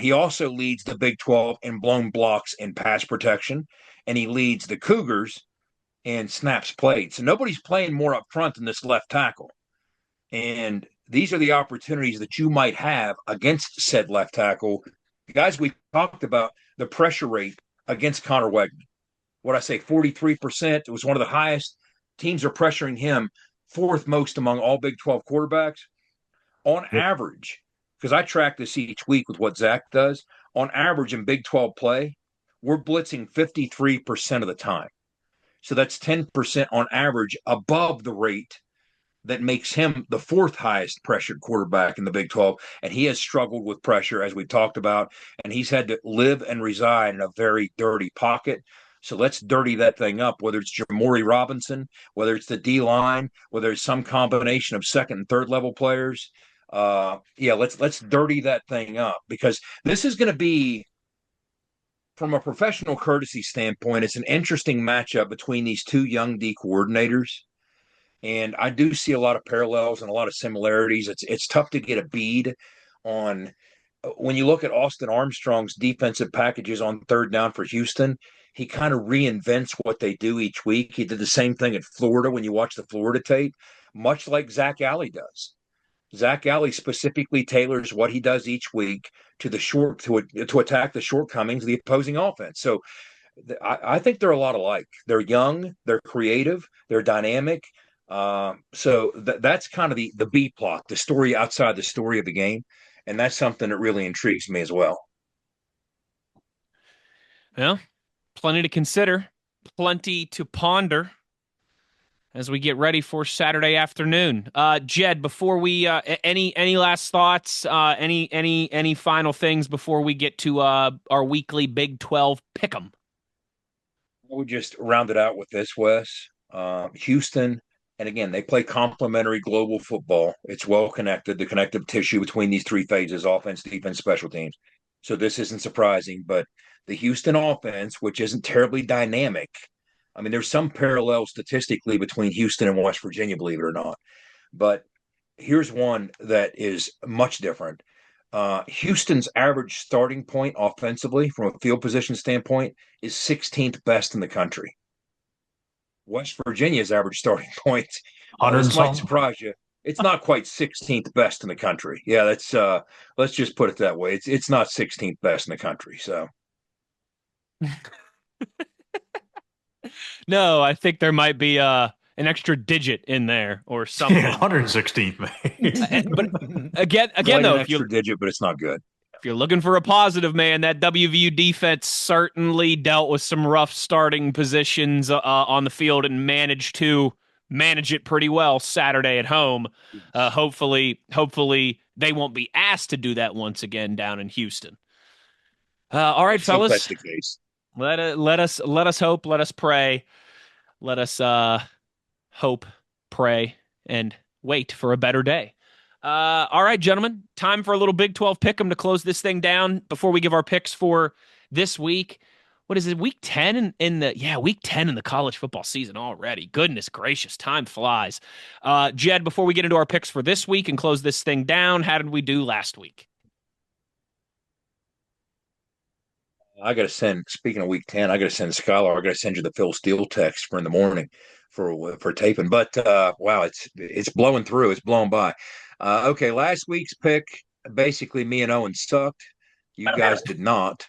He also leads the Big 12 in blown blocks in pass protection, and he leads the Cougars in snaps played. So nobody's playing more up front than this left tackle. And these are the opportunities that you might have against said left tackle. Guys, we talked about the pressure rate against Connor Wegman. What I say, 43%. It was one of the highest. Teams are pressuring him 4th most among all Big 12 quarterbacks. On average, because I track this each week with what Zach does, on average in Big 12 play, we're blitzing 53% of the time. So that's 10% on average above the rate that makes him the 4th highest pressured quarterback in the Big 12. And he has struggled with pressure, as we talked about, and he's had to live and reside in a very dirty pocket. So let's dirty that thing up, whether it's Jamori Robinson, whether it's the D-line, whether it's some combination of second and third level players. Let's dirty that thing up, because this is going to be, from a professional courtesy standpoint, it's an interesting matchup between these two young D coordinators. And I do see a lot of parallels and a lot of similarities. It's tough to get a bead on when you look at Austin Armstrong's defensive packages on 3rd down for Houston. He kind of reinvents what they do each week. He did the same thing at Florida when you watch the Florida tape, much like Zach Alley does. Zach Alley specifically tailors what he does each week to to attack the shortcomings of the opposing offense. So I think they're a lot alike. They're young, they're creative, they're dynamic. So that's kind of the B plot, the story outside the story of the game. And that's something that really intrigues me as well. Well, plenty to consider, plenty to ponder as we get ready for Saturday afternoon. Jed, before we any last thoughts, any final things before we get to our weekly Big 12 pick'em? I would just round it out with this, Wes. Houston, and again, they play complementary global football. It's well connected, the connective tissue between these three phases: offense, defense, special teams. So this isn't surprising, but the Houston offense, which isn't terribly dynamic, I mean, there's some parallel statistically between Houston and West Virginia, believe it or not. But here's one that is much different. Houston's average starting point offensively from a field position standpoint is 16th best in the country. West Virginia's average starting point, this might surprise you, it's not quite 16th best in the country. Yeah, that's let's just put it that way. It's not 16th best in the country. So no, I think there might be an extra digit in there or something. Yeah, 116th, man. But again, though, an extra digit, but it's not good. If you're looking for a positive, man, that WVU defense certainly dealt with some rough starting positions on the field and managed to manage it pretty well Saturday at home. Hopefully they won't be asked to do that once again down in Houston. All right, fellas. That's the case. Let us hope, let us pray, let us hope, pray, and wait for a better day. All right, gentlemen, time for a little Big 12 pick'em to close this thing down before we give our picks for this week. what is it, week 10 week 10 in the college football season already. Goodness gracious, time flies. Jed, before we get into our picks for this week and close this thing down, how did we do last week? I got to send, speaking of week 10, I got to send Schuyler. I got to send you the Phil Steele text for in the morning for taping. But wow, it's blowing through. It's blowing by. Okay, last week's pick, basically me and Owen sucked. You guys did not.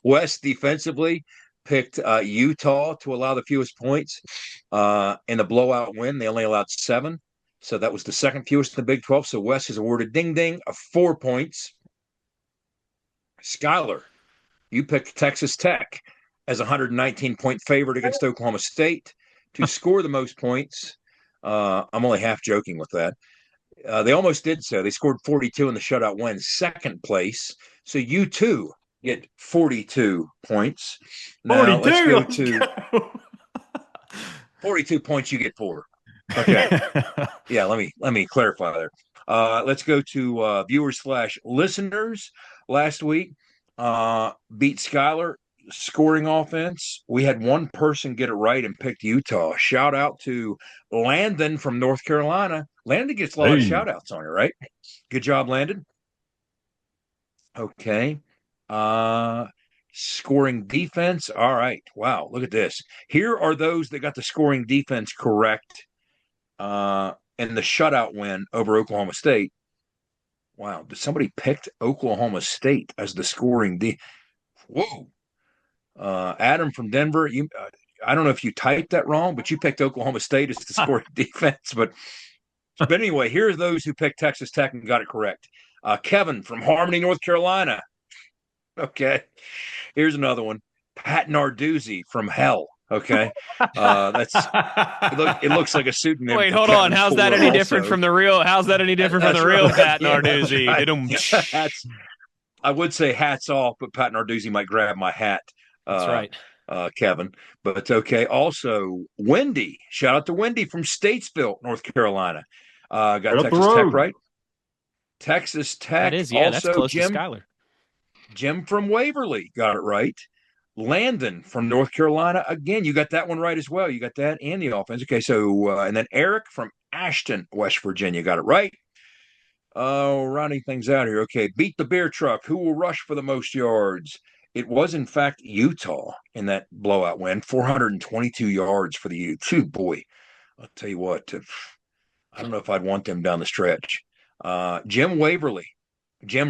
Wes defensively picked Utah to allow the fewest points. In the blowout win, they only allowed 7. So that was the second fewest in the Big 12. So Wes is awarded ding of 4 points. Schuyler, you picked Texas Tech as a 119-point favorite against Oklahoma State to score the most points. I'm only half joking with that. They almost did so. They scored 42 in the shutout win, second place. So you too get 42 points. Now 42. Let's go to 42 points. You get 4. Okay. Yeah, let me clarify there. Let's go to viewers/listeners. Last week, beat Schuyler scoring offense. We had one person get it right and picked Utah. Shout out to Landon from North Carolina. Landon gets a lot of shout outs on it, right? Good job, Landon. Okay. Scoring defense. All right. Wow. Look at this. Here are those that got the scoring defense correct in the shutout win over Oklahoma State. Wow. Did somebody picked Oklahoma State as the scoring Whoa. Adam from Denver, I don't know if you typed that wrong, but you picked Oklahoma State as the scoring defense. But anyway, here's those who picked Texas Tech and got it correct. Kevin from Harmony, North Carolina. Okay. Here's another one. Pat Narduzzi from Hell. Okay. It looks like a pseudonym. Wait, hold on. How's that any different from the real? How's that any different from the real Pat Narduzzi? Right. I would say hats off, but Pat Narduzzi might grab my hat. That's right. Kevin. But okay. Also, Wendy. Shout out to Wendy from Statesville, North Carolina. Got Texas Tech right. Texas Tech. That is, yeah, also, that's close Jim, to Schuyler. Jim from Waverly got it right. Landon from North Carolina. Again, you got that one right as well. You got that and the offense. Okay, so, and then Eric from Ashton, West Virginia got it right. Rounding things out here. Okay, beat the beer truck. Who will rush for the most yards? It was, in fact, Utah in that blowout win. 422 yards for the U2. Boy, I'll tell you what. I don't know if I'd want them down the stretch. Jim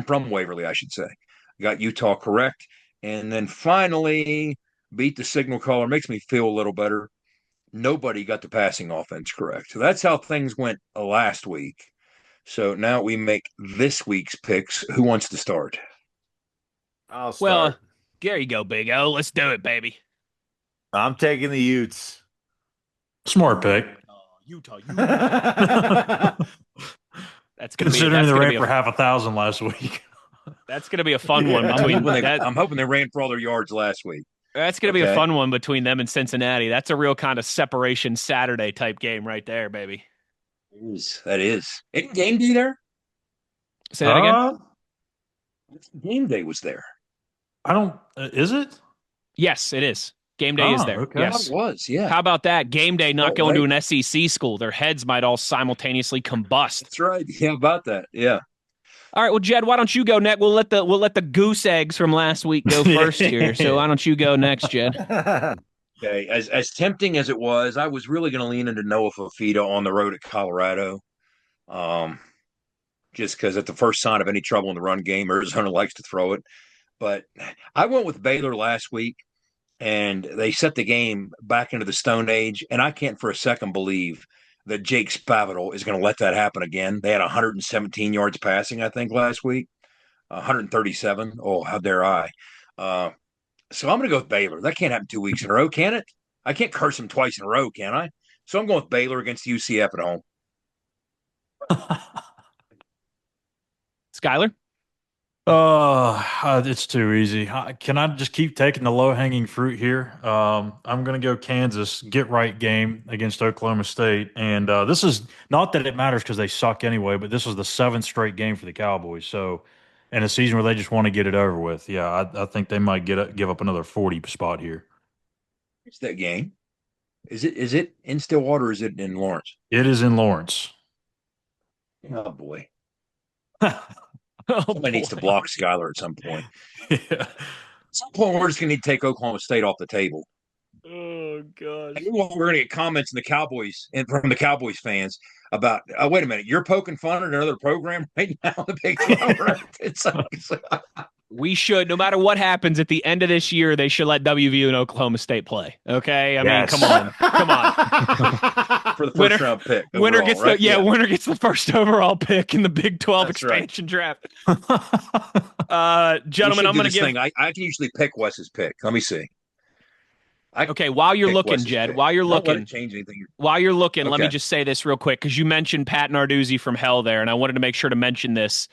from Waverly, I should say, got Utah correct. And then finally, beat the signal caller. Makes me feel a little better. Nobody got the passing offense correct. So that's how things went last week. So now we make this week's picks. Who wants to start? I'll start. Well, there you go, Big O. Let's do it, baby. I'm taking the Utes. Smart pick. Utah. That's considering they ran for 500,000 last week. That's going to be a fun one between I'm hoping they ran for all their yards last week. That's going to be a fun one between them and Cincinnati. That's a real kind of separation Saturday type game right there, baby. That is. Any game day there? Say that again? Game day was there. I don't. Is it? Yes, it is. Game day is there. Okay. Yes, it was. Yeah. How about that? Game day not going to an SEC school. Their heads might all simultaneously combust. That's right. Yeah, about that. Yeah. All right. Well, Jed, why don't you go next? We'll let the goose eggs from last week go first here. So why don't you go next, Jed? Okay. As tempting as it was, I was really going to lean into Noah Fafita on the road at Colorado. Just because at the first sign of any trouble in the run game, Arizona likes to throw it. But I went with Baylor last week, and they set the game back into the Stone Age. And I can't for a second believe that Jake Spavital is going to let that happen again. They had 117 yards passing, I think, last week, 137. Oh, how dare I? So I'm going to go with Baylor. That can't happen 2 weeks in a row, can it? I can't curse them twice in a row, can I? So I'm going with Baylor against UCF at home. Schuyler? It's too easy. Can I just keep taking the low-hanging fruit here? I'm going to go Kansas get-right game against Oklahoma State. And this is not that it matters because they suck anyway, but this was the 7th straight game for the Cowboys. So in a season where they just want to get it over with. Yeah, I think they might give up another 40 spot here. It's that game. Is it in Stillwater or is it in Lawrence? It is in Lawrence. Oh boy. Oh, Somebody needs to block Schuyler at some point. Yeah. At some point, we're just going to need to take Oklahoma State off the table. Oh gosh. And we're going to get comments in the Cowboys and from the Cowboys fans about, wait a minute, you're poking fun at another program right now in the Big 12, right? We should, no matter what happens at the end of this year, they should let WVU and Oklahoma State play. Okay, I mean, come on. For the first round pick. Winner overall, gets right? winner gets the first overall pick in the Big 12 expansion draft. Gentlemen, I'm going to give. I can usually pick Wes's pick. Let me see. Okay, while you're looking, Jed, pick. while you're Don't looking, let it change anything. While you're looking, let me Okay. just say this real quick because you mentioned Pat Narduzzi from hell there, and I wanted to make sure to mention this.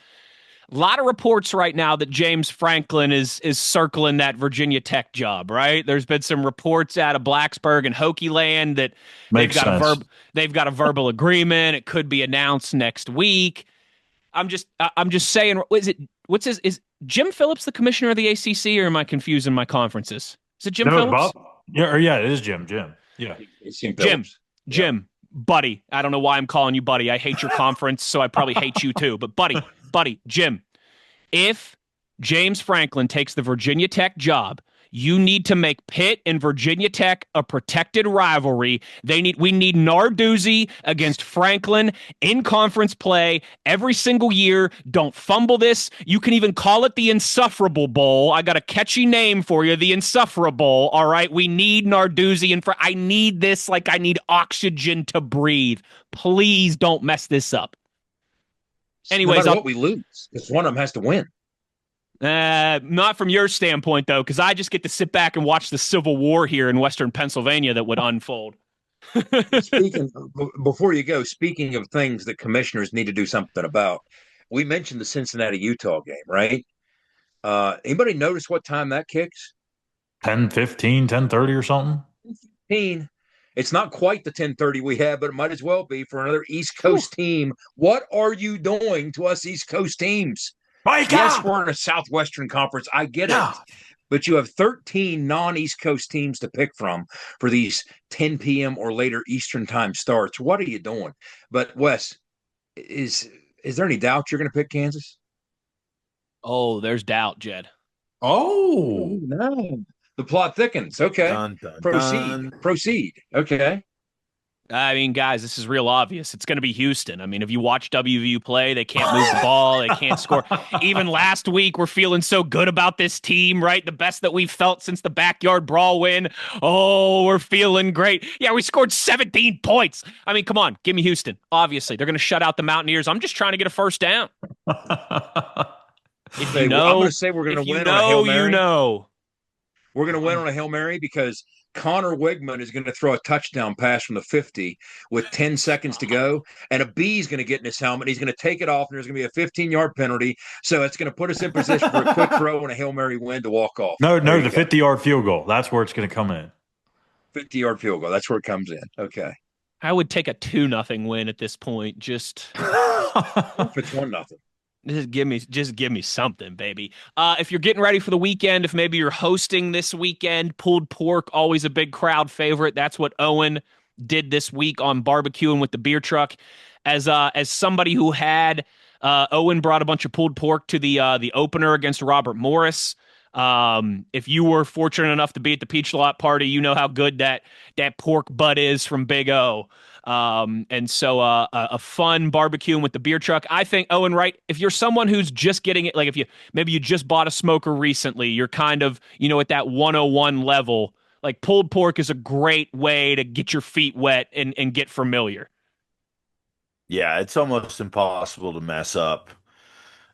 A lot of reports right now that James Franklin is circling that Virginia Tech job, right? There's been some reports out of Blacksburg and Hokie Land that Makes they've got sense. they've got a verbal agreement. It could be announced next week. I'm just saying, is Jim Phillips the commissioner of the ACC, or am I confusing my conferences? Is it Jim Phillips? Bob? Yeah, it is Jim. Yeah. It's Jim Phillips. Jim, buddy. I don't know why I'm calling you buddy. I hate your conference, so I probably hate you too. But buddy, Jim, if James Franklin takes the Virginia Tech job, you need to make Pitt and Virginia Tech a protected rivalry. We need Narduzzi against Franklin in conference play every single year. Don't fumble this. You can even call it the Insufferable Bowl. I got a catchy name for you, the Insufferable. All right, we need Narduzzi, and I need this like I need oxygen to breathe. Please don't mess this up. Anyways, no matter what we lose, because one of them has to win. Not from your standpoint, though, because I just get to sit back and watch the Civil War here in Western Pennsylvania that would unfold. Before you go, speaking of things that commissioners need to do something about, we mentioned the Cincinnati-Utah game, right? Anybody notice what time that kicks? 10:15, 10:30 or something? 10:15. It's not quite the 10:30 we had, but it might as well be for another East Coast team. What are you doing to us East Coast teams? Yes, we're in a Southwestern Conference. I get it. But you have 13 non-East Coast teams to pick from for these 10 p.m. or later Eastern time starts. What are you doing? But, Wes, is there any doubt you're going to pick Kansas? Oh, there's doubt, Jed. Oh, no. The plot thickens. Okay. Dun, dun, Proceed. Okay. I mean, guys, this is real obvious. It's going to be Houston. I mean, if you watch WVU play, they can't move the ball. They can't score. Even last week, we're feeling so good about this team, right? The best that we've felt since the backyard brawl win. Oh, we're feeling great. Yeah, we scored 17 points. I mean, come on. Give me Houston. Obviously, they're going to shut out the Mountaineers. I'm just trying to get a first down. If you know, I'm going to say we're going to win on a Hail Mary. You know. We're going to win on a Hail Mary because Connor Wigman is going to throw a touchdown pass from the 50 with 10 seconds to go, and a B is going to get in his helmet. He's going to take it off, and there's going to be a 15-yard penalty. So it's going to put us in position for a quick throw and a Hail Mary win to walk off. No, the 50-yard field goal. That's where it's going to come in. 50-yard field goal. That's where it comes in. Okay. I would take a 2-0 win at this point. Just if it's 1-0. Just give me something, baby. If you're getting ready for the weekend, if maybe you're hosting this weekend, pulled pork, always a big crowd favorite. That's what Owen did this week on barbecuing with the beer truck. As somebody who had Owen brought a bunch of pulled pork to the opener against Robert Morris. If you were fortunate enough to be at the Peach Lot party, you know how good that pork butt is from Big O. And so a fun barbecuing with the beer truck. I think, Owen, right, if you're someone who's just getting it, like if you just bought a smoker recently, you're kind of, at that 101 level, like pulled pork is a great way to get your feet wet and get familiar. Yeah, it's almost impossible to mess up.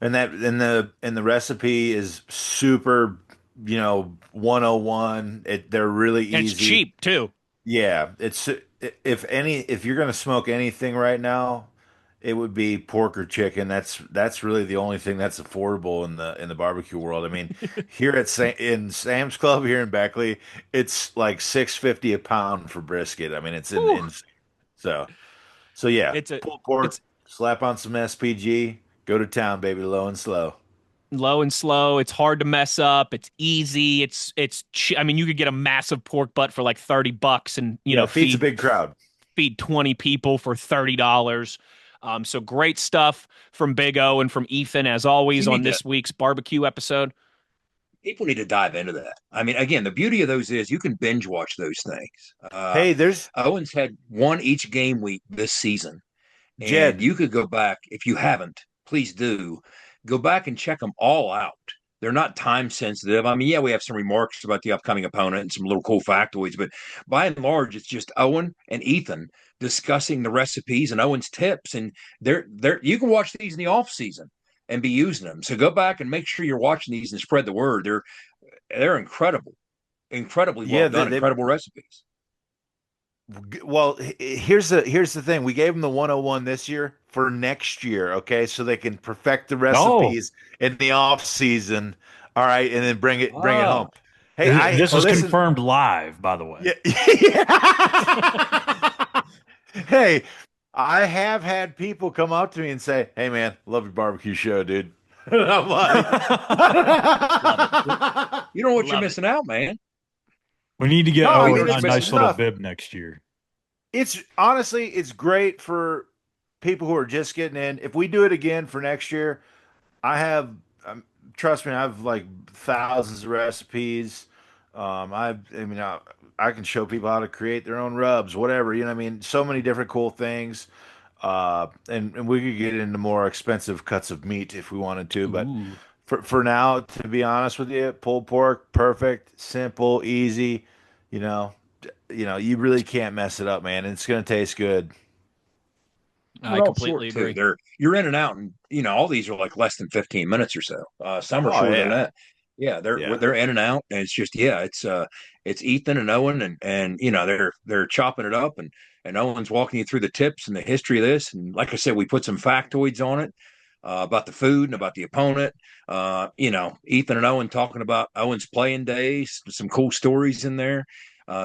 And the recipe is super, 101. They're really easy. It's cheap too. Yeah, if you're gonna smoke anything right now, it would be pork or chicken. That's really the only thing that's affordable in the barbecue world. I mean, here in Sam's Club here in Beckley, it's like $6.50 a pound for brisket. I mean, it's insane. So yeah, pulled pork, slap on some SPG, go to town, baby, low and slow. low and slow. It's hard to mess up. It's easy. I mean, you could get a massive pork butt for like $30 and, feeds a big crowd. Feed 20 people for $30. So great stuff from Big O and from Ethan, as always, on this week's barbecue episode. People need to dive into that. I mean, again, the beauty of those is you can binge watch those things. Owen's had one each game week this season. And Jed, you could go back, if you haven't, please do, go back and check them all out. They're not time sensitive. I mean, yeah, we have some remarks about the upcoming opponent and some little cool factoids, but by and large, it's just Owen and Ethan discussing the recipes and Owen's tips. And you can watch these in the off season and be using them. So go back and make sure you're watching these and spread the word. They're incredible, incredibly well done, incredible recipes. Well, here's the thing. We gave them the 101 this year for next year, okay? So they can perfect the recipes in the off season, all right, and then bring it home. Hey, this was confirmed live, by the way. Yeah. Hey, I have had people come up to me and say, "Hey, man, love your barbecue show, dude." And I'm like, you know what you're missing out, man. We need to get Owen a nice little bib next year. It's honestly, it's great for people who are just getting in. If we do it again for next year, trust me, I have like thousands of recipes. I can show people how to create their own rubs, whatever, you know what I mean? So many different cool things. And we could get into more expensive cuts of meat if we wanted to, but for now, to be honest with you, pulled pork, perfect, simple, easy, you really can't mess it up, man. And it's going to taste good. I completely agree. You're in and out, and all these are like less than 15 minutes or so. Some are shorter than that. Yeah, they're in and out, and it's just it's Ethan and Owen, and they're chopping it up, and Owen's walking you through the tips and the history of this, and like I said, we put some factoids on it about the food and about the opponent. Ethan and Owen talking about Owen's playing days, some cool stories in there,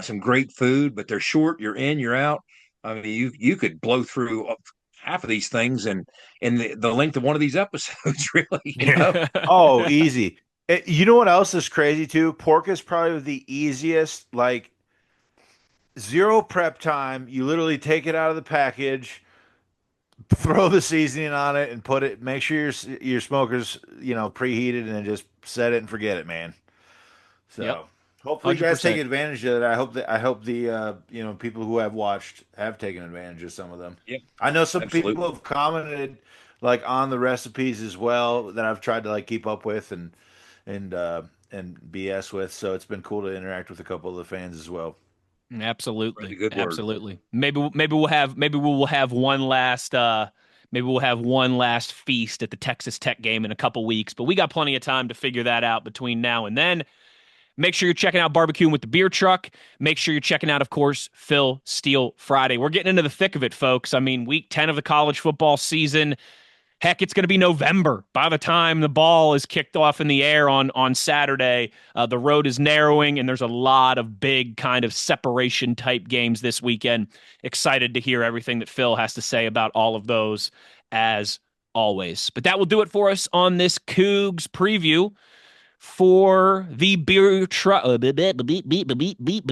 some great food, but they're short. You're in, you're out. I mean, you could blow through half of these things in the length of one of these episodes, really. Oh, easy. You know what else is crazy too? Pork is probably the easiest, like zero prep time. You literally take it out of the package, throw the seasoning on it, and make sure your smoker's preheated, and then just set it and forget it, man. So hopefully 100%. You guys take advantage of it. I hope the people who have watched have taken advantage of some of them. Yeah, I know some people have commented like on the recipes as well that I've tried to like keep up with and BS with. So it's been cool to interact with a couple of the fans as well. Absolutely, really good absolutely. Maybe we'll have one last feast at the Texas Tech game in a couple weeks, but we got plenty of time to figure that out between now and then. Make sure you're checking out Barbecuing with the Beer Truck. Make sure you're checking out, of course, Phil Steele Friday. We're getting into the thick of it, folks. I mean, week 10 of the college football season. Heck, it's going to be November by the time the ball is kicked off in the air on Saturday. The road is narrowing, and there's a lot of big kind of separation-type games this weekend. Excited to hear everything that Phil has to say about all of those, as always. But that will do it for us on this Cougs preview for the beer truck.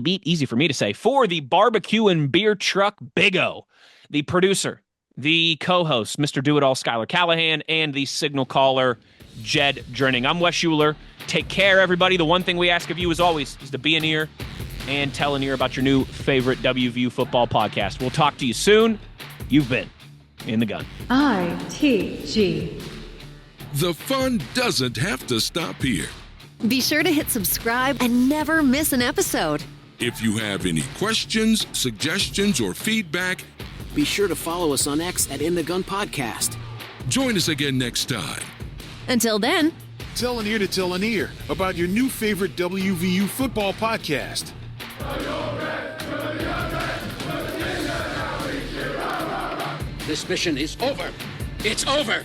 Easy for me to say. For the Barbecue and Beer Truck Big O, the producer, the co-host, Mr. Do-It-All, Schuyler Callihan, and the signal caller, Jed Drenning. I'm Wes Uhler. Take care, everybody. The one thing we ask of you, as always, is to be an ear and tell an ear about your new favorite WVU football podcast. We'll talk to you soon. You've been In the Gun. ITG. The fun doesn't have to stop here. Be sure to hit subscribe and never miss an episode. If you have any questions, suggestions, or feedback, be sure to follow us on X at In the Gun Podcast. Join us again next time. Until then, tell an ear to tell an ear about your new favorite WVU football podcast. This mission is over. It's over.